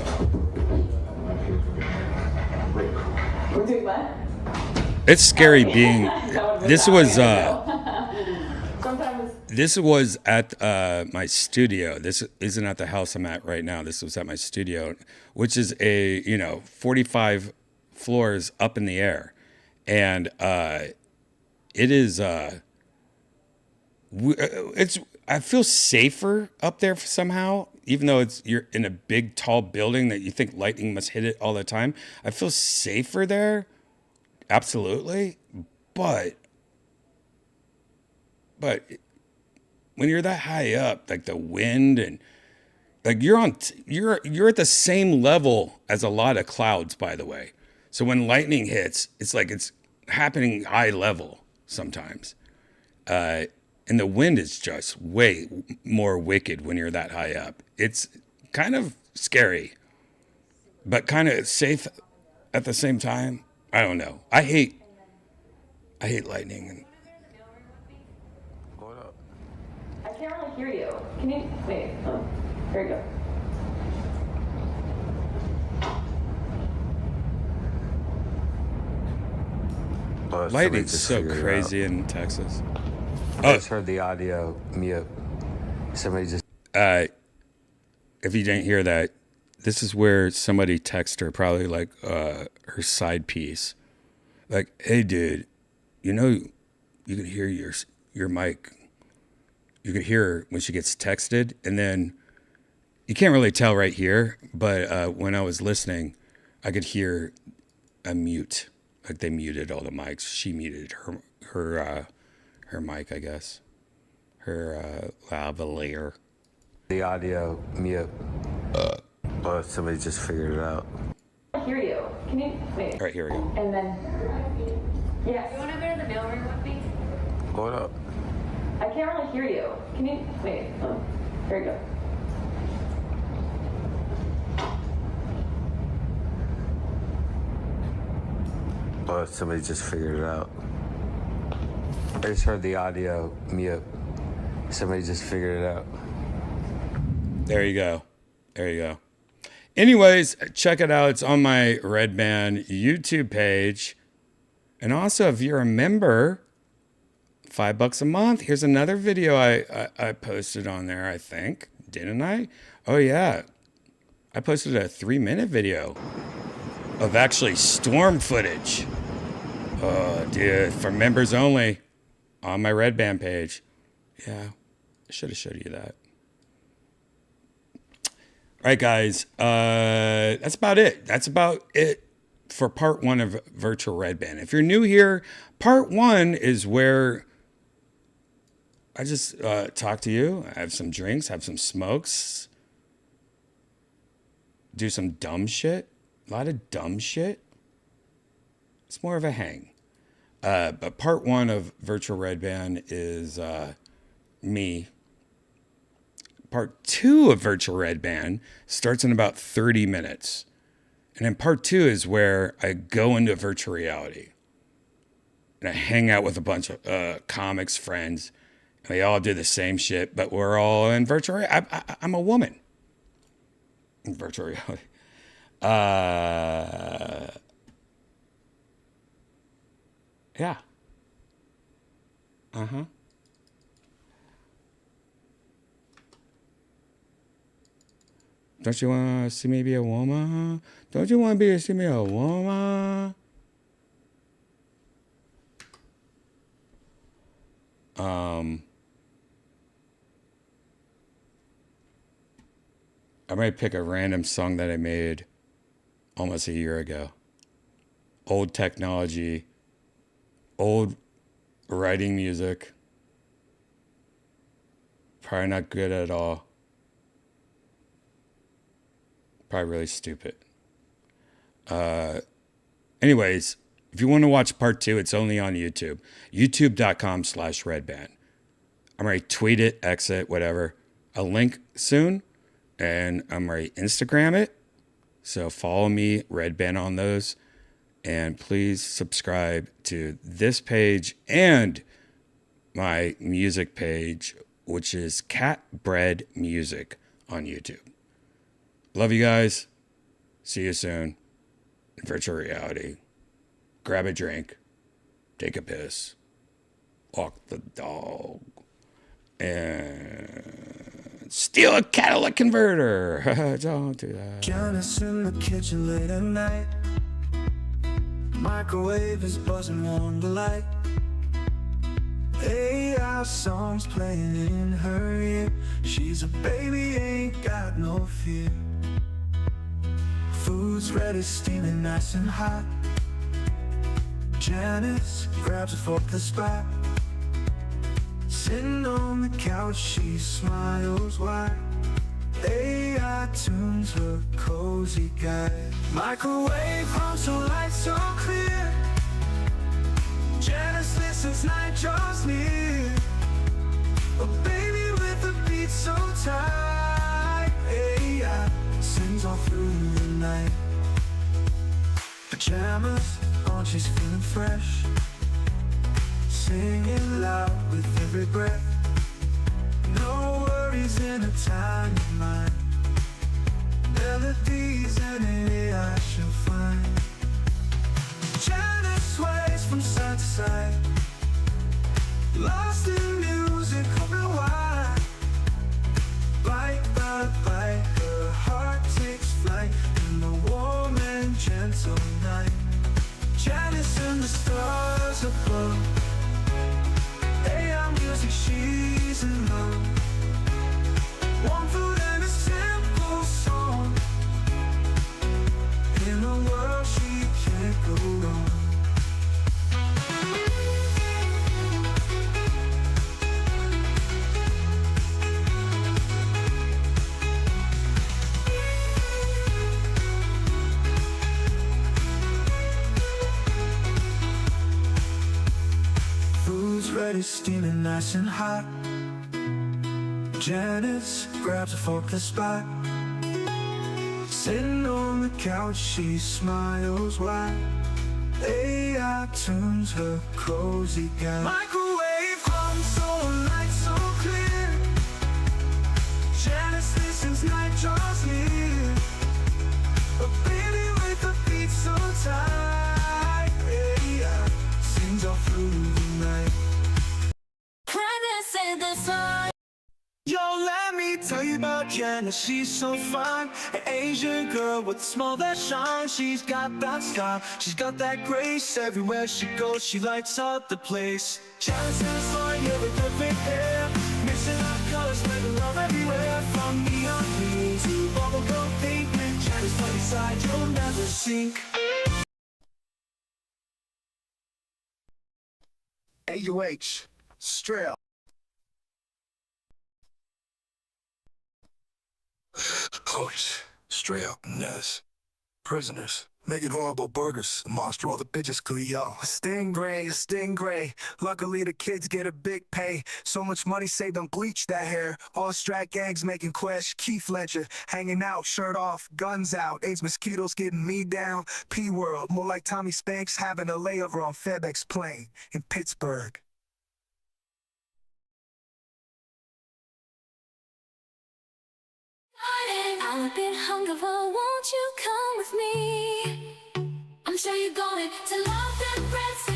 [SPEAKER 11] We're doing what?
[SPEAKER 2] It's scary being, this was at my studio. This isn't at the house I'm at right now. This was at my studio, which is 45 floors up in the air. And it is, I feel safer up there somehow, even though you're in a big, tall building that you think lightning must hit it all the time. I feel safer there. Absolutely. But when you're that high up, like the wind and like you're at the same level as a lot of clouds, by the way. So when lightning hits, it's like it's happening high level sometimes. And the wind is just way more wicked when you're that high up. It's kind of scary, but kind of safe at the same time. I don't know. I hate lightning.
[SPEAKER 11] I can't really hear you. Can you wait? Oh, there you go.
[SPEAKER 2] Lightning's so crazy in Texas.
[SPEAKER 12] I just heard the audio mute. Somebody just.
[SPEAKER 2] If you didn't hear that, this is where somebody texted her, probably like her side piece, like, "Hey, dude, you can hear your mic. You can hear her when she gets texted, and then you can't really tell right here, but when I was listening, I could hear a mute, like they muted all the mics. She muted her mic, I guess, her lavalier."
[SPEAKER 12] The audio mute. Somebody just figured it out.
[SPEAKER 11] I hear you. Can you wait?
[SPEAKER 2] All right, here we go.
[SPEAKER 11] And then, yes. You want to go to the mailroom with me?
[SPEAKER 12] What up?
[SPEAKER 11] I can't really hear you. Can you wait? Oh, there you go.
[SPEAKER 12] Somebody just figured it out. I just heard the audio mute. Somebody just figured it out.
[SPEAKER 2] There you go. There you go. Anyways, check it out. It's on my Redban YouTube page. And also, if you're a member, $5 a month. Here's another video I posted on there, I think. Didn't I? Oh, yeah. I posted a 3-minute video of actually storm footage. Oh, dude. For members only on my Redban page. Yeah. I should have showed you that. All right, guys, that's about it. That's about it for part 1 of Virtual Redban. If you're new here, part 1 is where I just talk to you, have some drinks, have some smokes, do some dumb shit, a lot of dumb shit. It's more of a hang. But part 1 of Virtual Redban is me. Part 2 of Virtual Redban starts in about 30 minutes. And then part 2 is where I go into virtual reality. And I hang out with a bunch of comics friends. And we all do the same shit, but we're all in virtual reality. I'm a woman in virtual reality. Yeah. Uh-huh. Don't you want to see me be a woman? Don't you want to see me a woman? I might pick a random song that I made almost a year ago. Old technology, old writing music. Probably not good at all. Probably really stupid. Anyways, if you want to watch part 2, it's only on YouTube. YouTube.com/Redban. I'm ready to tweet it, X it, whatever. A link soon. and I'm ready to Instagram it. So follow me, Redban, on those. And please subscribe to this page and my music page, which is Catbread Music on YouTube. Love you guys. See you soon. In virtual reality. Grab a drink. Take a piss. Walk the dog. And steal a catalytic converter. Don't do that.
[SPEAKER 6] Janice in the kitchen late at night. Microwave is buzzing on the light. AI songs playing in her ear. She's a baby, ain't got no fear. Food's ready, steaming nice and hot. Janice grabs a fork to spot. Sitting on the couch, she smiles wide. AI tunes her cozy guide. Microwave hums so light, so clear. Janice listens, night draws near. A baby with a beat so tight. AI sings all through the night. Pajamas on, she's feeling fresh. Singing loud with every breath. No worries in a tiny mind. Melodies and an AI she'll find. Janice sways from side to side. Lost in music, open wide. Bite by bite, her heart takes flight in the warm and gentle night. Janice and the stars above. AI music, she's in love. One food and a simple song. In a world she can't go wrong. Food's ready, steaming nice and hot. Janice grabs a fork to spot. Sitting on the couch, she smiles wide. AI tunes her cozy guide. Microwave hums so light, so clear. Janice listens, night draws near. A baby with a beat so tight. AI sings all through the night.
[SPEAKER 1] Pregnant in the sun.
[SPEAKER 6] Yo, let me tell you about Janice, she's so fine. An Asian girl with a smile that shines. She's got that style, she's got that grace. Everywhere she goes, she lights up the place. Janice is fine, yeah, with perfect hair. Mixing up colors, making love everywhere. From neon green to bubblegum pavement. Janice funny side, you'll never sink. AUH, Strail.
[SPEAKER 13] Coach, straight up nuts. Prisoners, making horrible burgers. Monster all the bitches Cleo.
[SPEAKER 6] Stingray. Luckily the kids get a big pay. So much money saved on bleach that hair. All strat gangs making Quest. Keith Ledger hanging out, shirt off, guns out. AIDS mosquitoes getting me down. P-World, more like Tommy Spanks having a layover on FedEx plane in Pittsburgh.
[SPEAKER 1] I'm a bit hungover, won't you come with me? I'm sure you're going to love that bread.